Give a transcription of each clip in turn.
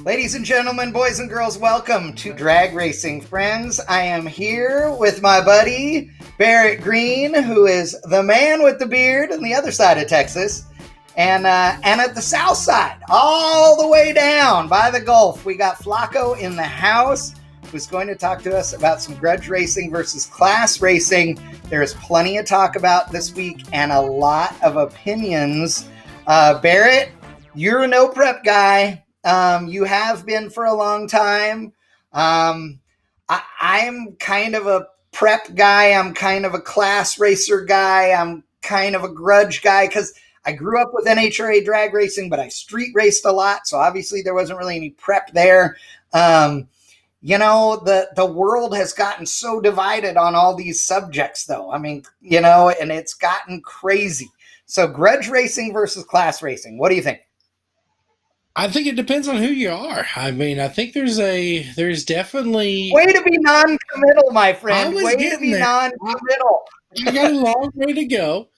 Ladies and gentlemen, boys and girls, welcome to Drag Racing Friends. I am here with my buddy, Barrett Green, who is the man with the beard on the other side of Texas. And at the south side, all the way down by the Gulf, we got Flaco in the house, who's going to talk to us about some grudge racing versus class racing. There's plenty of talk about this week and a lot of opinions. Barrett, you're a no prep guy. You have been for a long time. I'm kind of a prep guy. I'm kind of a class racer guy. I'm kind of a grudge guy because I grew up with NHRA drag racing, but I street raced a lot. So obviously there wasn't really any prep there. You know, the world has gotten so divided on all these subjects, though. I mean, you know, and it's gotten crazy. So grudge racing versus class racing. What do you think? I think it depends on who you are. I mean, I think there's definitely... Way to be non-committal, my friend. Way to be non-committal. You got a long way to go.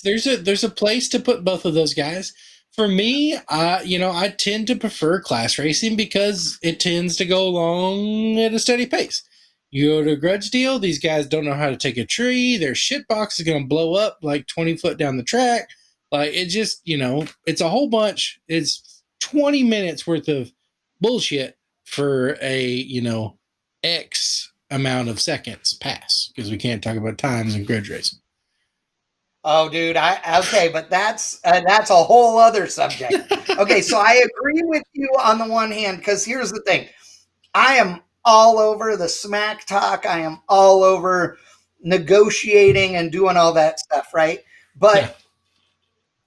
There's a place to put both of those guys. For me, I tend to prefer class racing because it tends to go along at a steady pace. You go to a grudge deal, these guys don't know how to take a tree. Their shit box is going to blow up like 20 foot down the track. Like, it just, it's a whole bunch. It's 20 minutes worth of bullshit for a, X amount of seconds pass, because we can't talk about times in grudge racing. Oh, dude. Okay, but that's a whole other subject. Okay, so I agree with you on the one hand, because here's the thing. I am all over the smack talk. I am all over negotiating and doing all that stuff, right? But yeah.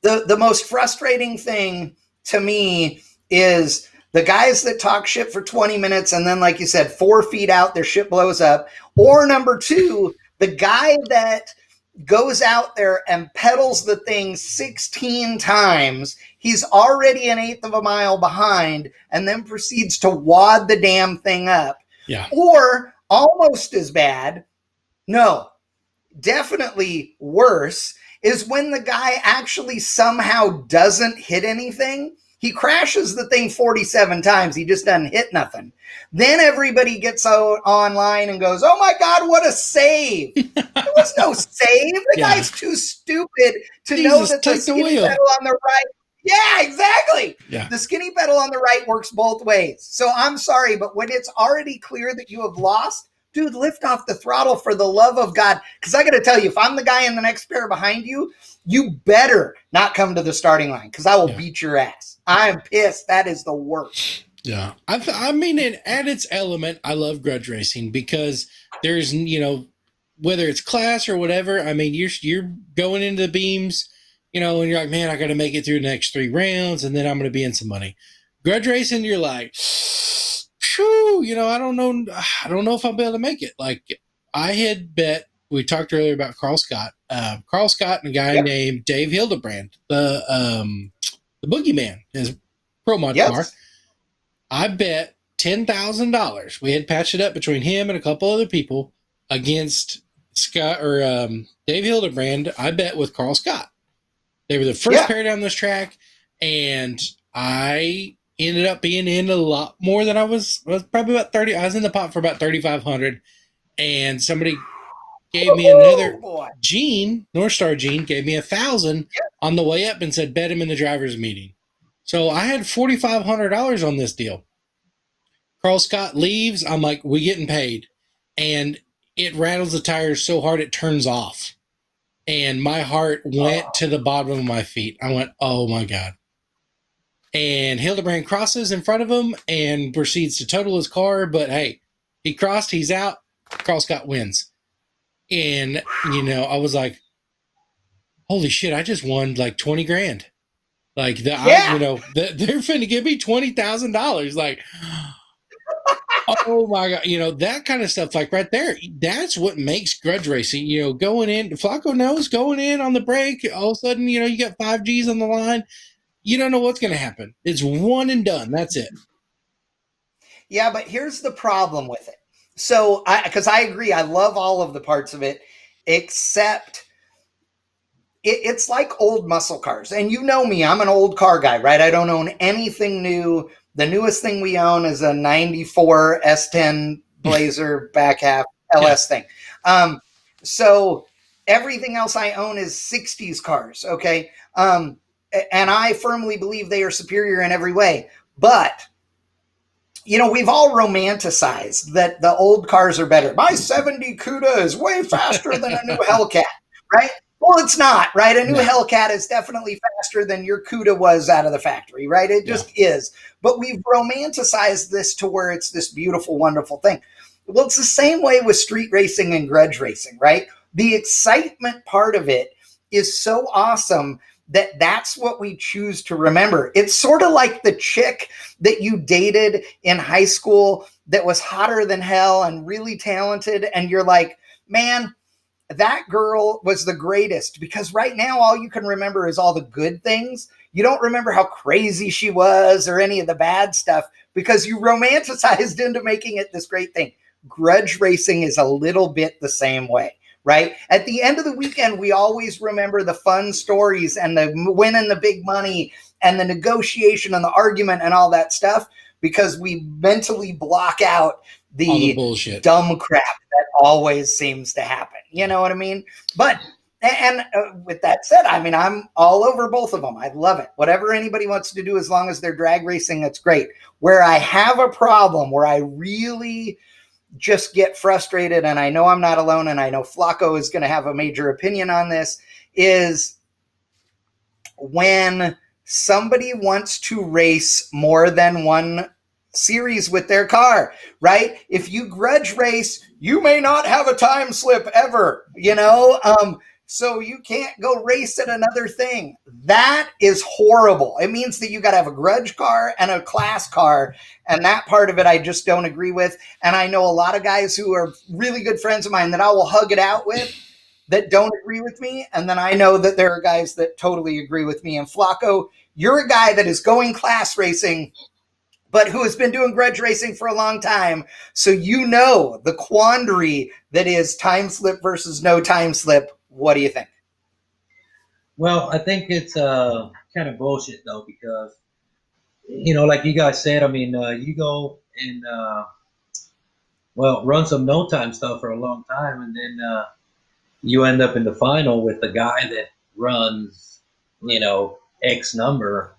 The most frustrating thing to me is the guys that talk shit for 20 minutes and then, like you said, 4 feet out, their shit blows up. Or number two, the guy that goes out there and pedals the thing 16 times. He's already an eighth of a mile behind and then proceeds to wad the damn thing up. Yeah. Or almost as bad, no, definitely worse, is when the guy actually somehow doesn't hit anything. He crashes the thing 47 times. He just doesn't hit nothing. Then everybody gets out online and goes, oh my God, what a save. There was no save. The guy's too stupid to know that the skinny pedal on the right. Yeah, exactly. Yeah. The skinny pedal on the right works both ways. So I'm sorry, but when it's already clear that you have lost, dude, lift off the throttle for the love of God. Because I got to tell you, if I'm the guy in the next pair behind you, you better not come to the starting line because I will beat your ass. I'm pissed. That is the worst. Yeah. I mean, at its element, I love grudge racing because there's, whether it's class or whatever, I mean, you're going into the beams, and you're like, man, I got to make it through the next 3 rounds and then I'm going to be in some money. Grudge racing, you're like, I don't know if I'll be able to make it. Like, I had bet, we talked earlier about Carl Scott and a guy named Dave Hildebrand, the Boogeyman, his pro mod car. I bet $10,000. We had patched it up between him and a couple other people against Scott or Dave Hildebrand. I bet with Carl Scott. They were the first pair down this track, and I ended up being in a lot more than I was probably about 30. I was in the pot for about 3,500, and somebody gave me another. Gene, North Star Gene, gave me 1,000 on the way up and said, bet him in the driver's meeting. So I had $4,500 on this deal. Carl Scott leaves. I'm like, we getting paid. And it rattles the tires so hard it turns off. And my heart went to the bottom of my feet. I went, oh my God. And Hildebrand crosses in front of him and proceeds to total his car. But hey, he crossed, he's out. Carl Scott wins. And, I was like, holy shit, I just won like 20 grand. Like, they're finna give me $20,000. Like, oh my God, that kind of stuff, like right there, that's what makes grudge racing, going in. Flaco knows going in on the break, all of a sudden, you got 5 G's on the line. You don't know what's going to happen. It's one and done. That's it. Yeah, but here's the problem with it. So, because I agree, I love all of the parts of it, except it's like old muscle cars. And you know me, I'm an old car guy, right? I don't own anything new. The newest thing we own is a 94 S10 Blazer back half LS thing. So everything else I own is 60s cars, okay? And I firmly believe they are superior in every way. But, you know, we've all romanticized that the old cars are better. My 70 Cuda is way faster than a new Hellcat, right? Well, it's not, right? A new Hellcat is definitely faster than your Cuda was out of the factory, right? It just is. But we've romanticized this to where it's this beautiful, wonderful thing. Well, it's the same way with street racing and grudge racing, right? The excitement part of it is so awesome that that's what we choose to remember. It's sort of like the chick that you dated in high school that was hotter than hell and really talented. And you're like, man, that girl was the greatest, because right now all you can remember is all the good things. You don't remember how crazy she was or any of the bad stuff because you romanticized into making it this great thing. Grudge racing is a little bit the same way, right? At the end of the weekend, we always remember the fun stories and the winning the big money and the negotiation and the argument and all that stuff, because we mentally block out the bullshit, dumb crap that always seems to happen. You know what I mean? But, and with that said, I mean, I'm all over both of them. I love it. Whatever anybody wants to do, as long as they're drag racing, that's great. Where I have a problem, where I really just get frustrated, and I know I'm not alone, and I know Flaco is going to have a major opinion on this, is when somebody wants to race more than one series with their car, right? If you grudge race, you may not have a time slip ever, you know? So you can't go race at another thing. That is horrible. It means that you got to have a grudge car and a class car. And that part of it, I just don't agree with. And I know a lot of guys who are really good friends of mine that I will hug it out with that don't agree with me. And then I know that there are guys that totally agree with me. And Flaco, you're a guy that is going class racing, but who has been doing grudge racing for a long time. So you know the quandary that is time slip versus no time slip. What do you think? Well, I think it's kind of bullshit, though, because, you know, like you guys said, I mean, you go and, run some no time stuff for a long time, and then you end up in the final with the guy that runs, you know, X number,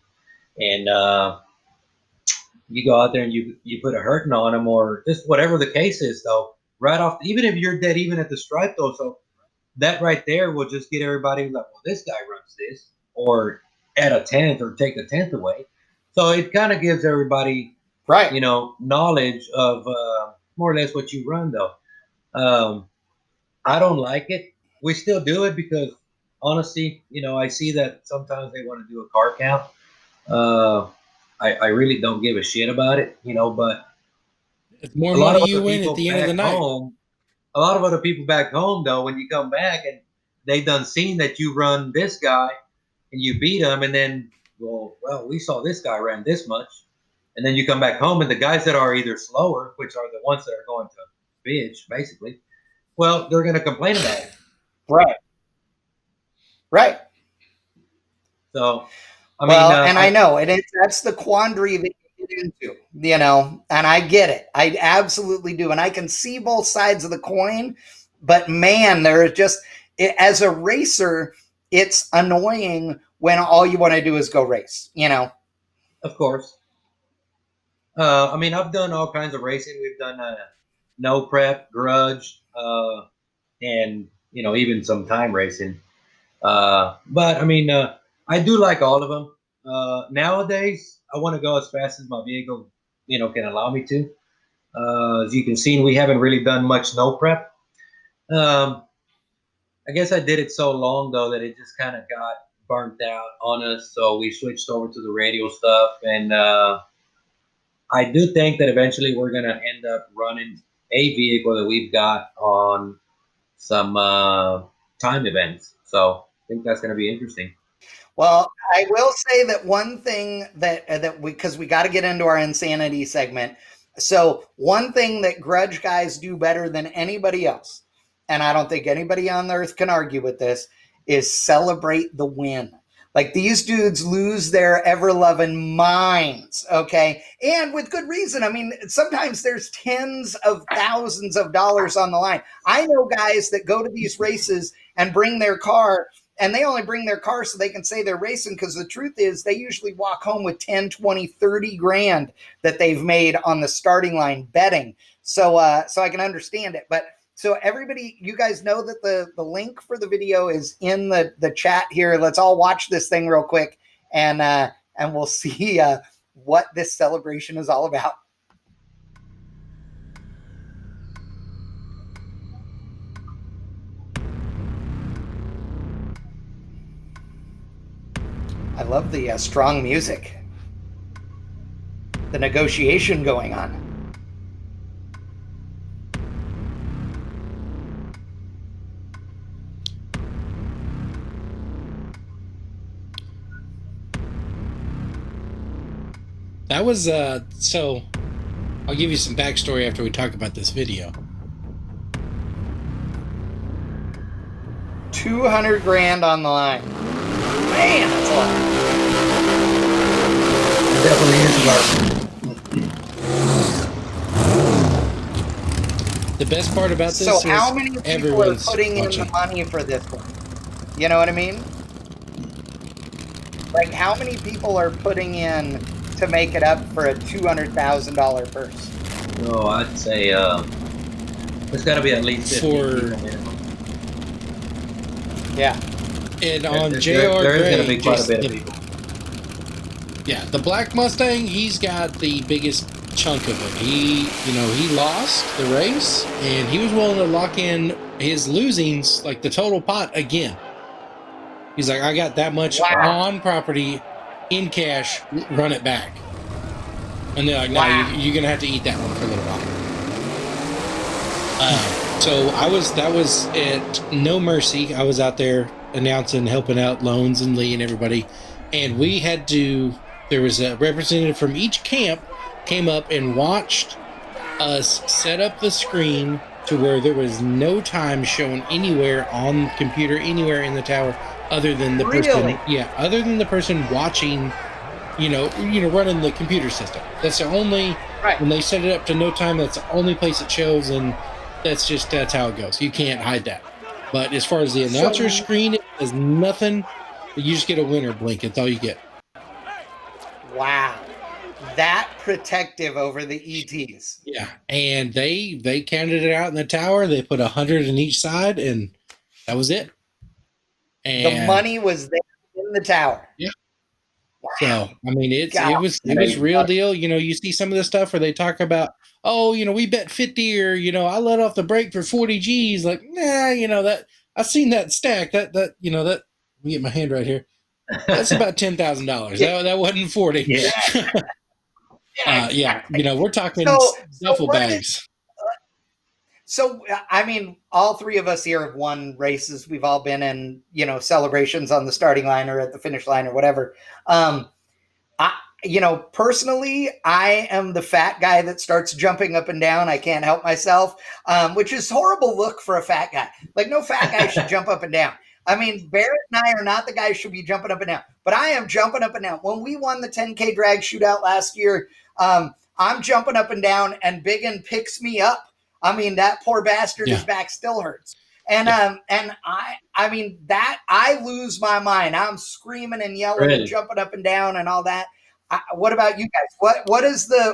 and you go out there and you put a hurting on him, or just whatever the case is, though, right off, even if you're dead even at the stripe, though, so that right there will just get everybody like, well, this guy runs this, or add a 10th or take a 10th away. So it kind of gives everybody, right, you know, knowledge of more or less what you run, though. I don't like it. We still do it because, honestly, you know, I see that sometimes they want to do a car count. I really don't give a shit about it, you know, but it's more money you win at the end of the night. A lot of other people back home, though, when you come back and they done seen that you run this guy and you beat him, and then, well, we saw this guy ran this much, and then you come back home and the guys that are either slower, which are the ones that are going to bitch, basically, well, they're going to complain about it. Right. So, I know, and that's the quandary that you get into, you know, and I get it. I absolutely do. And I can see both sides of the coin, but man, there is just, as a racer, it's annoying when all you want to do is go race, you know? Of course. I've done all kinds of racing. We've done no prep, grudge, and, you know, even some time racing. But I do like all of them. Nowadays, I want to go as fast as my vehicle, you know, can allow me to. As you can see, we haven't really done much no prep. I guess I did it so long, though, that it just kind of got burnt out on us. So we switched over to the radio stuff. And I do think that eventually we're going to end up running a vehicle that we've got on some time events. So I think that's going to be interesting. Well, I will say that one thing that because we got to get into our insanity segment. So one thing that grudge guys do better than anybody else, and I don't think anybody on earth can argue with this, is celebrate the win. Like, these dudes lose their ever-loving minds, okay? And with good reason. I mean, sometimes there's tens of thousands of dollars on the line. I know guys that go to these races and bring their car, and they only bring their car so they can say they're racing, because the truth is they usually walk home with 10, 20, 30 grand that they've made on the starting line betting. So I can understand it. But so everybody, you guys know that the link for the video is in the chat here. Let's all watch this thing real quick, and we'll see what this celebration is all about. I love the strong music, the negotiation going on. That was so I'll give you some backstory after we talk about this video. 200 grand on the line. Man, that's a lot. It definitely is a lot. The best part about this So is how many people are putting watching in the money for this one? You know what I mean? Like, how many people are putting in to make it up for a $200,000 purse? Oh, I'd say there's got to be at least 50 people minimum. Yeah. And on JR there's going to be Gray, quite a bit of people. Yeah, the Black Mustang, he's got the biggest chunk of it. He lost the race, and he was willing to lock in his losings, like the total pot, again. He's like, I got that much on property in cash, run it back. And they're like, no, you're going to have to eat that one for a little while. So that was at No Mercy. I was out there announcing, helping out Loans and Lee and everybody. And there was a representative from each camp came up and watched us set up the screen to where there was no time shown anywhere on the computer, anywhere in the tower, other than the person watching, running the computer system. That's the only, when they set it up to no time, that's the only place it shows, and that's how it goes. You can't hide that. But as far as the announcer screen, it does nothing. You just get a winner blink. That's all you get. Wow. That protective over the ETs. Yeah. And they counted it out in the tower. They put 100 in each side, and that was it. And the money was there in the tower. Yeah. Wow. So, I mean, it was real deal. You see some of the stuff where they talk about, we bet 50, or, I let off the brake for 40 G's. Like, nah, that I've seen that stack. That let me get my hand right here. That's about $10,000. Yeah. That wasn't 40. Yeah. We're talking duffel bags. So, I mean, all three of us here have won races. We've all been in, celebrations on the starting line or at the finish line or whatever. Personally, I am the fat guy that starts jumping up and down. I can't help myself, which is horrible look for a fat guy. Like, no fat guy should jump up and down. I mean, Barrett and I are not the guys who should be jumping up and down, but I am jumping up and down. When we won the 10K drag shootout last year, I'm jumping up and down, and Biggin picks me up. I mean, that poor bastard, his back still hurts. And I mean, that I lose my mind. I'm screaming and yelling and jumping up and down and all that. What about you guys?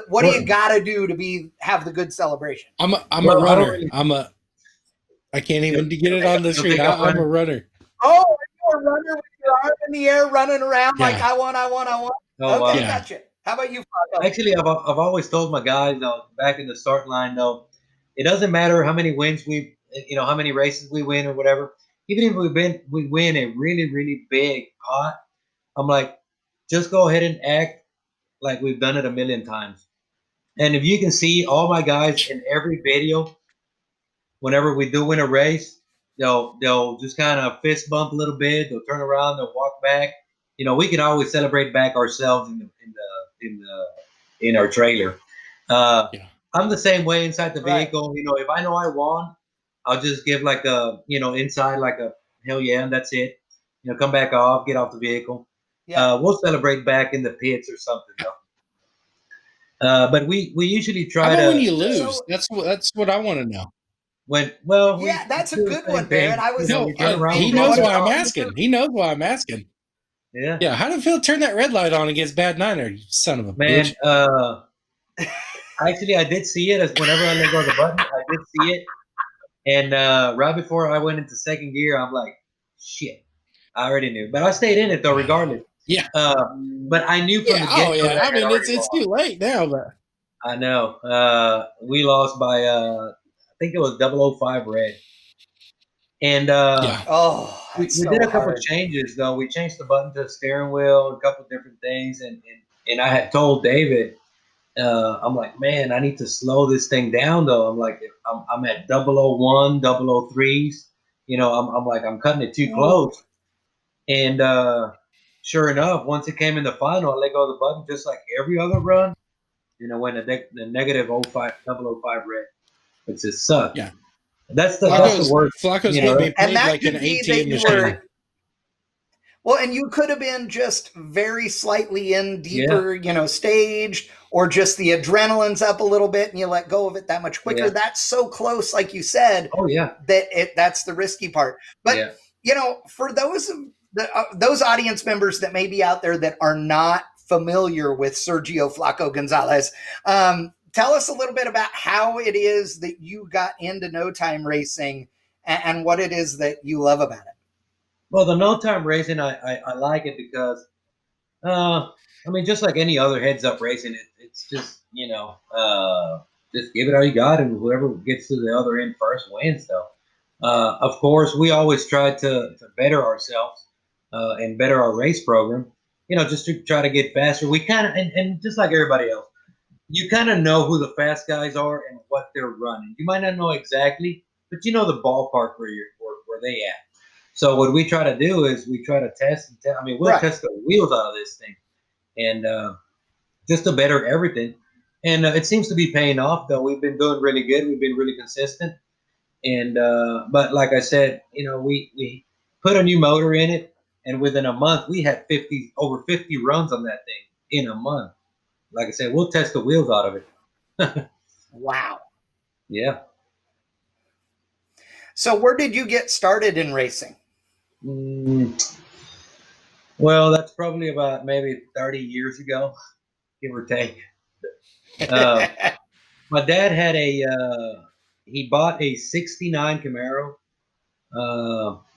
What do you got to do to have the good celebration? I'm a runner. I can't even get it on the screen. I'm a runner. Oh, you're a runner with your arm in the air, running around like I want. Oh, okay, gotcha. How about you, Flaco? Actually, I've always told my guys, back in the start line, it doesn't matter how many wins how many races we win or whatever. Even if we win a really, really big pot, I'm like, just go ahead and act like we've done it a million times. And if you can see all my guys in every video, whenever we do win a race, they'll just kind of fist bump a little bit. They'll turn around. They'll walk back. We can always celebrate back ourselves in our trailer. I'm the same way inside the vehicle. If I know I won, I'll just give like a inside like a hell yeah, and that's it. come back off, get off the vehicle. Yeah. We'll celebrate back in the pits or something, though. But we usually try How about to when you lose? So- That's what I want to know. Yeah, that's a do the good same one, Barrett. thing. I was- We turn around, He we knows go, why I'm asking. He knows why I'm asking. Yeah. Yeah, how did Phil turn that red light on against Bad Niner? You son of a Man, bitch. actually, I did see it. Whenever I let go of the button, I did see it. And right before I went into second gear, I'm like, shit. I already knew. But I stayed in it, though, regardless. Yeah. But I knew from Yeah. the get-go Oh, yeah. that I had mean, already it's lost. too late now, but I know. We lost by, I think it was 005 red. And yeah. Oh, we that's did so a couple hard. changes, though. We changed the button to the steering wheel, a couple different things. And I had told David, I'm like, man, I need to slow this thing down, though. I'm like, I'm at 001, 003s. I'm like, I'm cutting it too close. And sure enough, once it came in the final, I let go of the button just like every other run. When the negative 005 red. It just sucked. Yeah. That's the worst. Flacco's you know, getting And paid that like an could be ATM that you machine. were. Well, and you could have been just very slightly in deeper, staged, or just the adrenaline's up a little bit and you let go of it that much quicker. Yeah. That's so close, like you said, Oh, yeah. that's the risky part. But, for those audience members that may be out there that are not familiar with Sergio Flaco Gonzalez, tell us a little bit about how it is that you got into no time racing and what it is that you love about it. Well, the no time racing, I like it because, just like any other heads up racing, it's just, just give it all you got, and whoever gets to the other end first wins, though. Of course, we always try to better ourselves and better our race program, just to try to get faster. We kind of, and just like everybody else, you kind of know who the fast guys are and what they're running. You might not know exactly, but you know the ballpark where they at. So what we try to do is we try to test. We'll test the wheels out of this thing, and just to better everything. And it seems to be paying off, though. We've been doing really good. We've been really consistent. And but like I said, we put a new motor in it, and within a month we had over 50 runs on that thing in a month. Like I said, we'll test the wheels out of it. Wow. Yeah. So where did you get started in racing? Well, that's probably about maybe 30 years ago, give or take. My dad had he bought a 69 Camaro.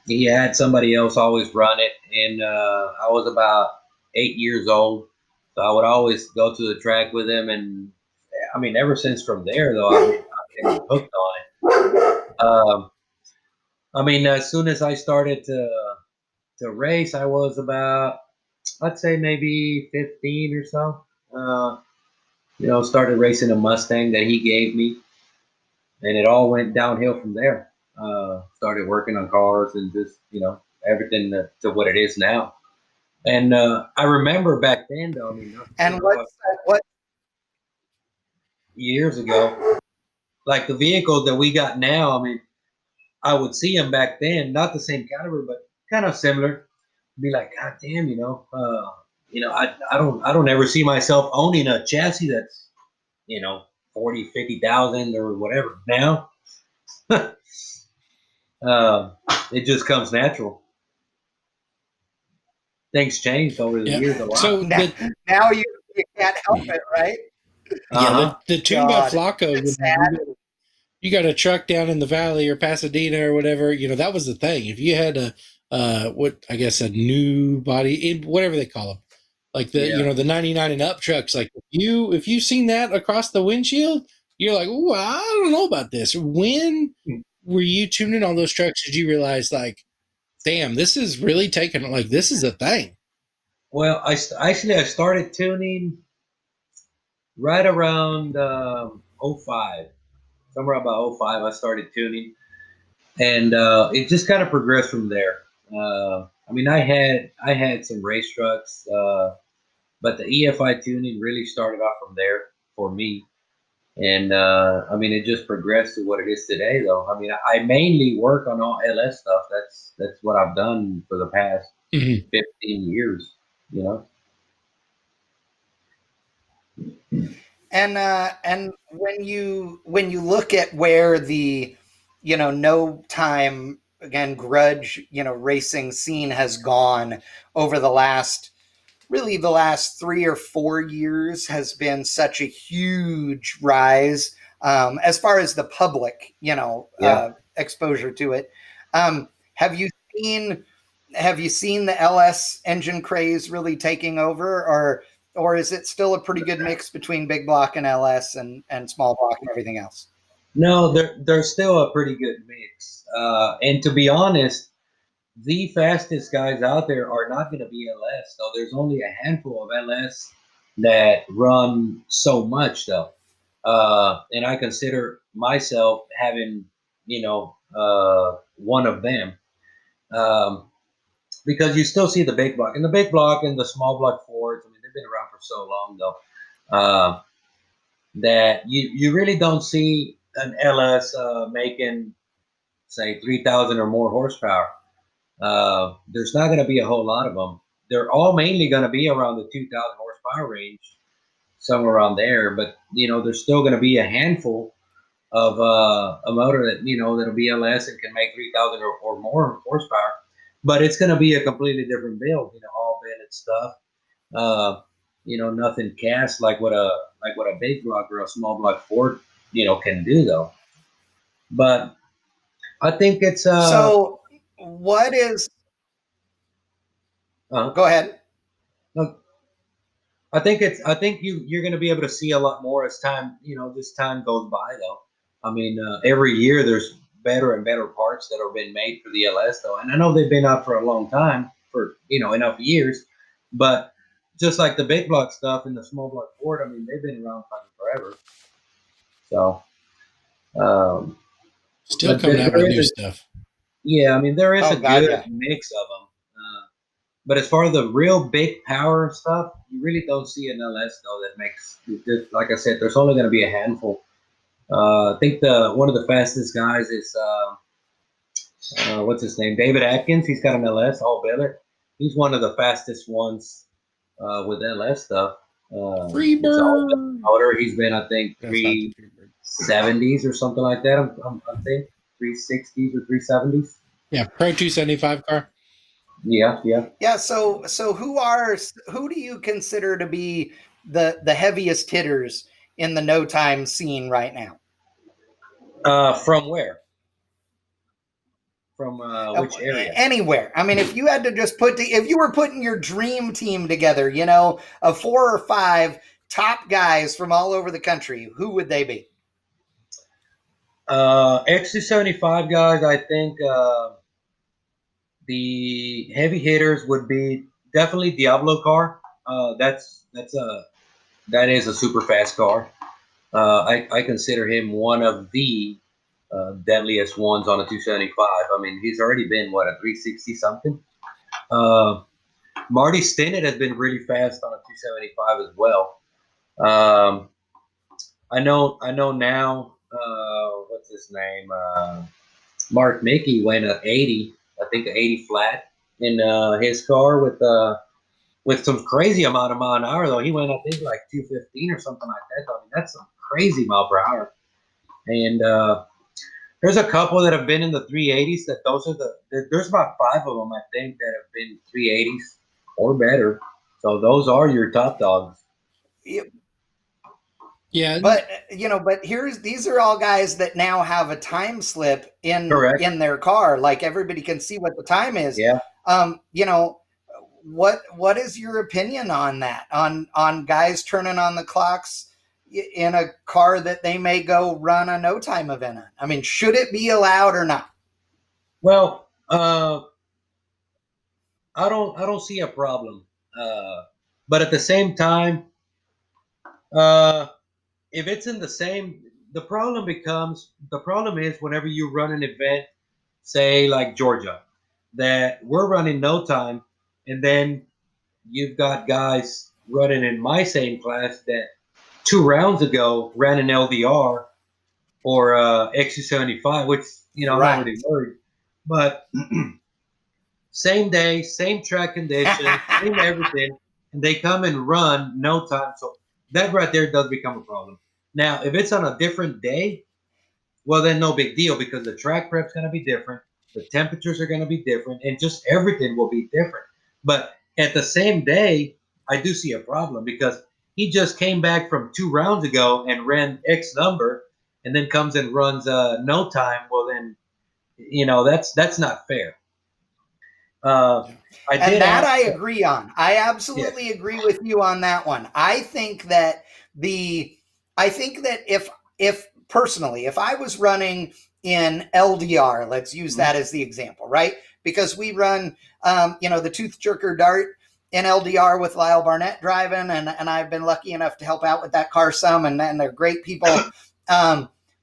He had somebody else always run it, and I was about 8 years old. So I would always go to the track with him, and ever since from there, though, I've been hooked on it. As soon as I started to race, I was about, I'd say maybe 15 or so. Started racing a Mustang that he gave me, and it all went downhill from there. Started working on cars and just, everything to what it is now. And I remember back then, though, and what years ago, like the vehicles that we got now, I would see them back then, not the same caliber, but kind of similar. Be like, God damn, I don't ever see myself owning a chassis that's, 40, 50,000 or whatever. Now, it just comes natural. Things changed over the years a lot. So now you can't help it, right? Yeah, the tune by God. Flaco, you got a truck down in the valley or Pasadena or whatever, that was the thing. If you had a new body, whatever they call them, like the 99 and up trucks, like if you seen that across the windshield, you're like, oh, I don't know about this. When were you tuning on those trucks? Did you realize, like, damn, this is really taking, like, this is a thing? Well, I started tuning right around 05. Somewhere about 05, I started tuning. And it just kind of progressed from there. I had some race trucks, but the EFI tuning really started off from there for me. And it just progressed to what it is today, though. I mainly work on all LS stuff. That's what I've done for the past Mm-hmm. 15 years, you know. And when you look at where the no time again grudge racing scene has gone over the last really the last 3 or 4 years has been such a huge rise as far as the public exposure to it. Have you seen the LS engine craze really taking over, or is it still a pretty good mix between big block and LS and small block and everything else? No, there's still a pretty good mix. And to be honest, the fastest guys out there are not going to be LS, though. There's only a handful of LS that run so much, though. And I consider myself having, one of them. Because you still see the big block. And the big block and the small block Fords, I mean, they've been around for so long, though, that you really don't see an LS making, say, 3,000 or more horsepower. There's not going to be a whole lot of them. They're all mainly going to be around the 2,000 horsepower range, somewhere around there. But there's still going to be a handful of a motor that that'll be LS and can make 3,000 or more horsepower. But it's going to be a completely different build. All Bennett stuff. Nothing cast like what a big block or a small block Ford can do, though. But I think it's so what is go ahead. Look, I think you're going to be able to see a lot more as time this time goes by, though. I mean, every year there's better and better parts that are being made for the LS, though, and I know they've been out for a long time, for enough years, but just like the big block stuff and the small block Ford, I mean, they've been around forever. So still coming out with new stuff. Yeah, I mean, there is a good mix of them. But as far as the real big power stuff, you really don't see an LS, though, that makes, like I said, there's only going to be a handful. I think one of the fastest guys is, what's his name? David Atkins. He's got an LS, all Barrett. He's one of the fastest ones with LS stuff. Freebird motor. He's been, I think, 370s or something like that. I think 360s or 370s. Yeah, Pro 275 car. Yeah. So who do you consider to be the heaviest hitters in the no time scene right now? From where? From which area? Anywhere. I mean, if you had to just if you were putting your dream team together, of 4 or 5 top guys from all over the country, who would they be? XC75 guys, I think the heavy hitters would be definitely Diablo car. That is a super fast car. I consider him one of the deadliest ones on a 275. I mean, he's already been a 360 something. Marty Stinnett has been really fast on a 275 as well. I know now. What's his name? Mark Mickey went at 80. I think 80 flat in his car with some crazy amount of mile an hour, though. He went, I think, like 215 or something like that. I mean, that's some crazy mile per hour. And there's a couple that have been in the 380s. There's about 5 of them, I think, that have been 380s or better. So those are your top dogs. Yeah, but these are all guys that now have a time slip in their car. Like, everybody can see what the time is. Yeah. What is your opinion on that? On guys turning on the clocks in a car that they may go run a no time event on? I mean, should it be allowed or not? Well, I don't see a problem. But at the same time, if it's in the same, the problem is whenever you run an event, say like Georgia, that we're running no time, and then you've got guys running in my same class that 2 rounds ago ran an LDR or XC75, which I'm not really worried. But same day, same track conditions, same everything, and they come and run no time. So that right there does become a problem. Now, if it's on a different day, well, then no big deal because the track prep's going to be different, the temperatures are going to be different, and just everything will be different. But at the same day, I do see a problem because he just came back from 2 rounds ago and ran X number, and then comes and runs no time. Well, then that's not fair. I agree on. I absolutely Yeah. agree with you on that one. I think that if personally, if I was running in LDR, let's use that as the example, right? Because we run, the tooth jerker dart in LDR with Lyle Barnett driving, and I've been lucky enough to help out with that car some, and they're great people.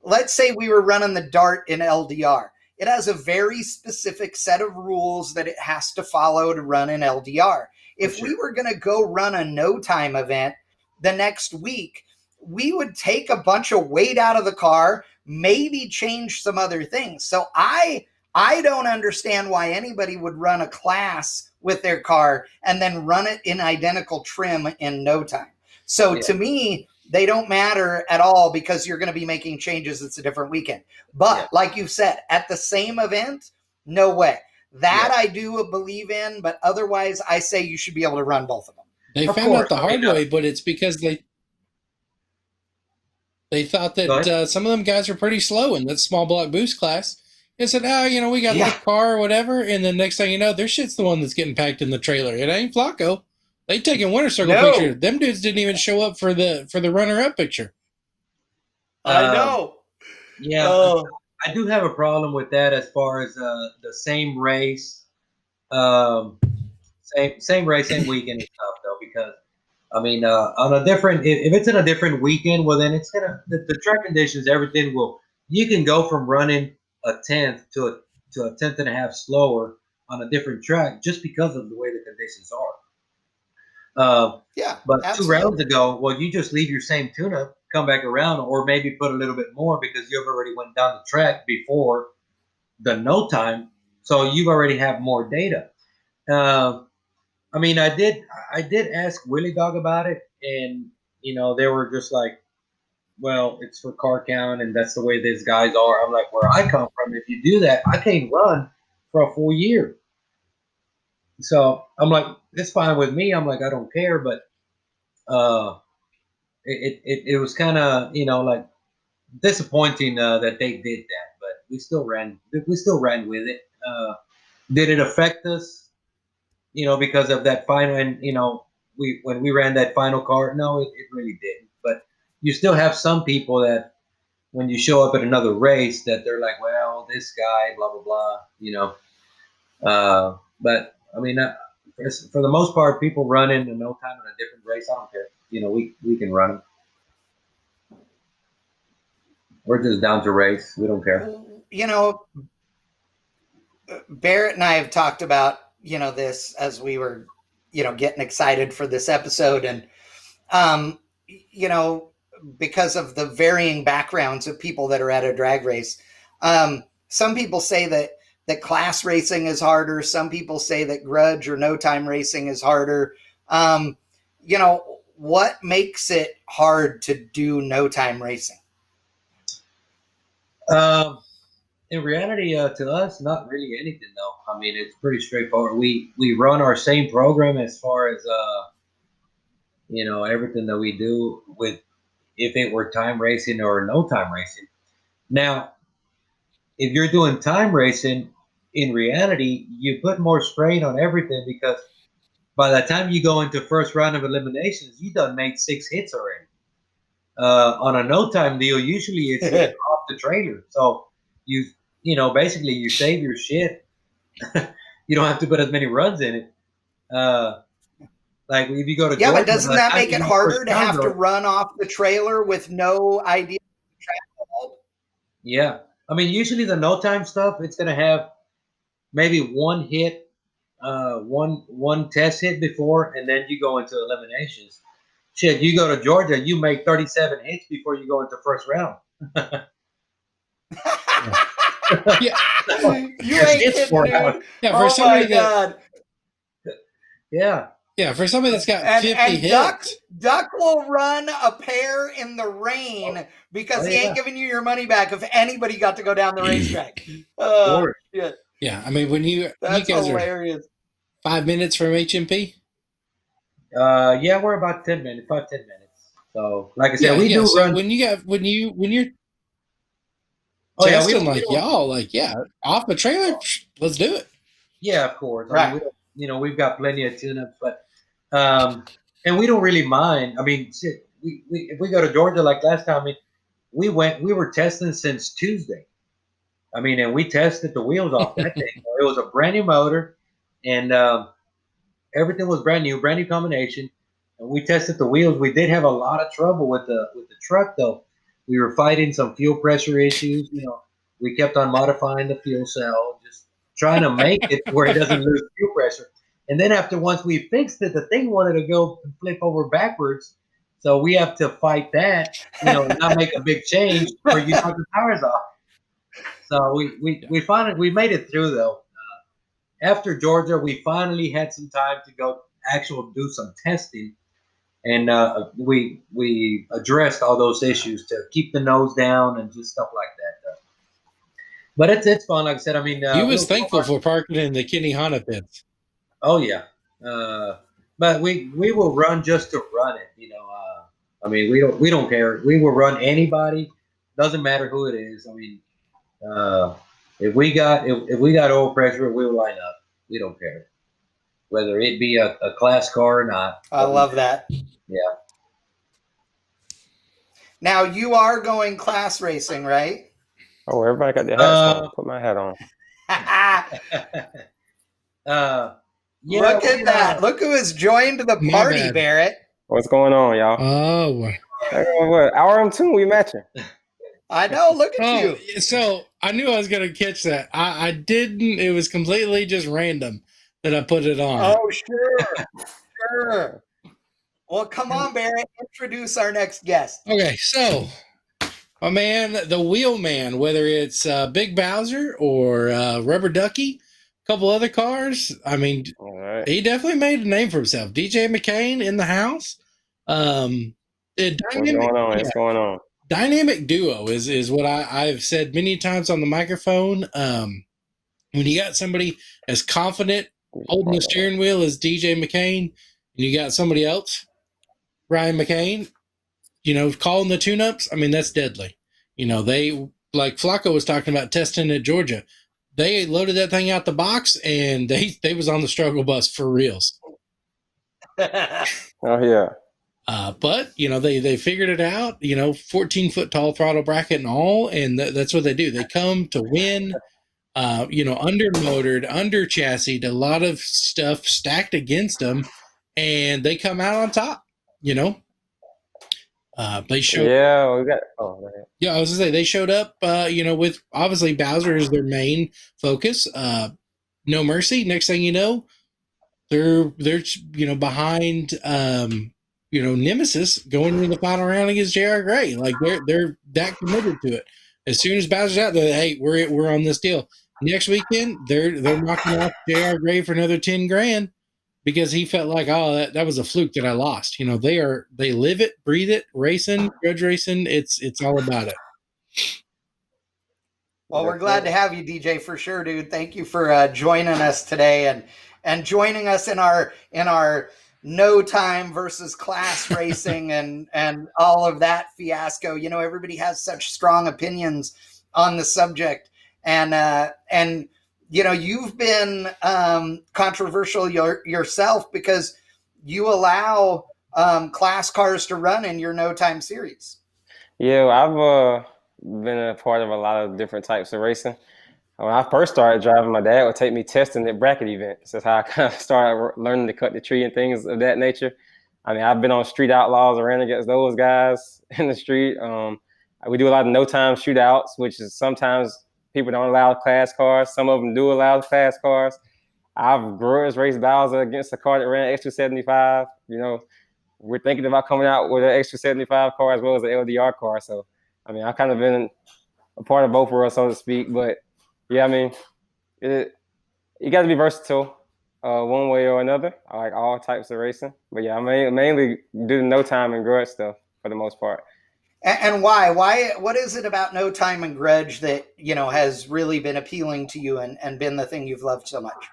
Let's say we were running the dart in LDR. It has a very specific set of rules that it has to follow to run in LDR. If we were going to go run a no time event the next week, we would take a bunch of weight out of the car, maybe change some other things. So I don't understand why anybody would run a class with their car and then run it in identical trim in no time. So to me, they don't matter at all because you're going to be making changes. It's a different weekend. But like you said, at the same event, no way. That I do believe in, but otherwise I say you should be able to run both of them. They found out the hard way, but it's because they thought that some of them guys are pretty slow in that small block boost class. They said, we got the car or whatever, and then next thing you know, their shit's the one that's getting packed in the trailer. It ain't Flaco. They taking winter circle picture. Them dudes didn't even show up for the runner-up picture. I know. Yeah, I do have a problem with that as far as the same race, same race, same weekend and stuff though. Because I mean, on a different, if it's in a different weekend, well then it's gonna the track conditions, everything will. You can go from running a tenth to a tenth and a half slower on a different track just because of the way the conditions are. But absolutely. 2 rounds ago, well, you just leave your same tune-up, come back around, or maybe put a little bit more because you've already went down the track before the no time, so you already have more data. I mean, I did ask Willie Dog about it, and they were just like, well, it's for car count, and that's the way these guys are. I'm like, where I come from, if you do that, I can't run for a full year. So I'm like, it's fine with me. I'm like, I don't care, but it was kind of like disappointing that they did that, but we still ran with it. Did it affect us? Because of that final, and when we ran that final car, no, it really didn't. But you still have some people that when you show up at another race that they're like, well, this guy, blah blah blah, but I mean, for the most part, people run into no time in a different race. I don't care. We can run them. We're just down to race. We don't care. Barrett and I have talked about, this as we were, getting excited for this episode. And, because of the varying backgrounds of people that are at a drag race, some people say that class racing is harder. Some people say that grudge or no time racing is harder. What makes it hard to do no time racing? In reality, to us, not really anything though. I mean, it's pretty straightforward. We run our same program as far as everything that we do with if it were time racing or no time racing. Now, if you're doing time racing, in reality, you put more strain on everything because by the time you go into first round of eliminations, you done made 6 hits already. On a no time deal, usually it's off the trailer, so basically you save your shit. You don't have to put as many runs in it. Like if you go to Georgia, but doesn't that make it harder to have to run off the trailer with no idea? Yeah, I mean, usually the no time stuff, it's gonna have maybe one hit, one test hit before, and then you go into eliminations. Shit, you go to Georgia, you make 37 hits before you go into first round. Yeah. You ain't It's kidding, 4 dude. hours. Yeah, for Oh somebody my God. Yeah. for somebody that's got 50 And hits. Duck will run a pair in the rain because Oh, he ain't yeah. giving you your money back if anybody got to go down the racetrack. course. Shit. Yeah, I mean, when you That's guys hilarious. are 5 minutes from HMP. Yeah, we're about 10 minutes, 10 minutes. So, like I said, Yeah, we do so run. when you're Oh yeah, testing like y'all, like off the trailer, let's do it. Yeah, of course. I Right. mean, we don't, we've got plenty of tune-ups, but and we don't really mind. I mean, shit, we if we go to Georgia like last time, I mean, we were testing since Tuesday. I mean, and we tested the wheels off that thing. It was a brand new motor, and everything was brand new combination. And we tested the wheels. We did have a lot of trouble with the truck, though. We were fighting some fuel pressure issues. We kept on modifying the fuel cell, just trying to make it where it doesn't lose fuel pressure. And then once we fixed it, the thing wanted to go and flip over backwards. So we have to fight that, not make a big change or you knock the tires off. So we finally made it through though. After Georgia, we finally had some time to go do some testing, and we addressed all those issues to keep the nose down and just stuff like that. But it's fun, like I said. I mean, You was thankful for parking in the Kenny Hanna pits. Oh yeah, but we will run just to run it. I mean, we don't care. We will run anybody. Doesn't matter who it is. I mean, if we got oil pressure, we will line up. We don't care whether it be a class car or not. I love that. Yeah. Now you are going class racing, right? Oh, everybody got their hats on. Put my hat on. Yeah, look at that. Look who has joined the party, Barrett. What's going on, y'all? Oh, what? RM2, we matching. I know. Look at you. So I knew I was going to catch that. I didn't. It was completely just random that I put it on. Oh, sure. Well, come on, Barrett. Introduce our next guest. Okay, so my man, the wheel man, whether it's Big Bowser or Rubber Ducky, a couple other cars. I mean, He definitely made a name for himself. DJ McCain in the house. What's going on? Dynamic duo is what I've said many times on the microphone. When you got somebody as confident holding the steering wheel as DJ McCain, and you got somebody else, Ryan McCain, calling the tune-ups, I mean, that's deadly. They, like Flaco was talking about testing at Georgia, they loaded that thing out the box, and they was on the struggle bus for reals. Oh, yeah. But, they figured it out, 14-foot tall throttle bracket and all, and that's what they do. They come to win, under-motored, under-chassised, a lot of stuff stacked against them, and they come out on top, They showed. Yeah, we got. Yeah, I was gonna say they showed up. With obviously Bowser is their main focus. No Mercy. Next thing you know, they're behind Nemesis going into the final round against JR Gray. Like they're that committed to it. As soon as Bowser's out, they're hey, we're on this deal. Next weekend, they're knocking off JR Gray for another $10,000. Because he felt like, oh, that was a fluke that I lost. They live it, breathe it, racing, grudge racing. It's all about it. Well, we're glad to have you, DJ, for sure, dude. Thank you for joining us today and joining us in our no time versus class racing and all of that fiasco. Everybody has such strong opinions on the subject, and you've been controversial yourself because you allow class cars to run in your no time series. Yeah, I've been a part of a lot of different types of racing. When I first started driving, my dad would take me testing at bracket events. That's how I kind of started learning to cut the tree and things of that nature. I mean, I've been on Street Outlaws and ran against those guys in the street. We do a lot of no-time shootouts, which is sometimes people don't allow class cars. Some of them do allow class cars. I've grudge raced Bowser against a car that ran extra 75. We're thinking about coming out with an extra 75 car as well as an LDR car. So, I mean, I've kind of been a part of both worlds, so to speak. But Yeah, I mean, you got to be versatile, one way or another. I like all types of racing, but yeah, I mainly do the no time and grudge stuff for the most part. And why? Why? What is it about No Time and Grudge that has really been appealing to you and been the thing you've loved so much?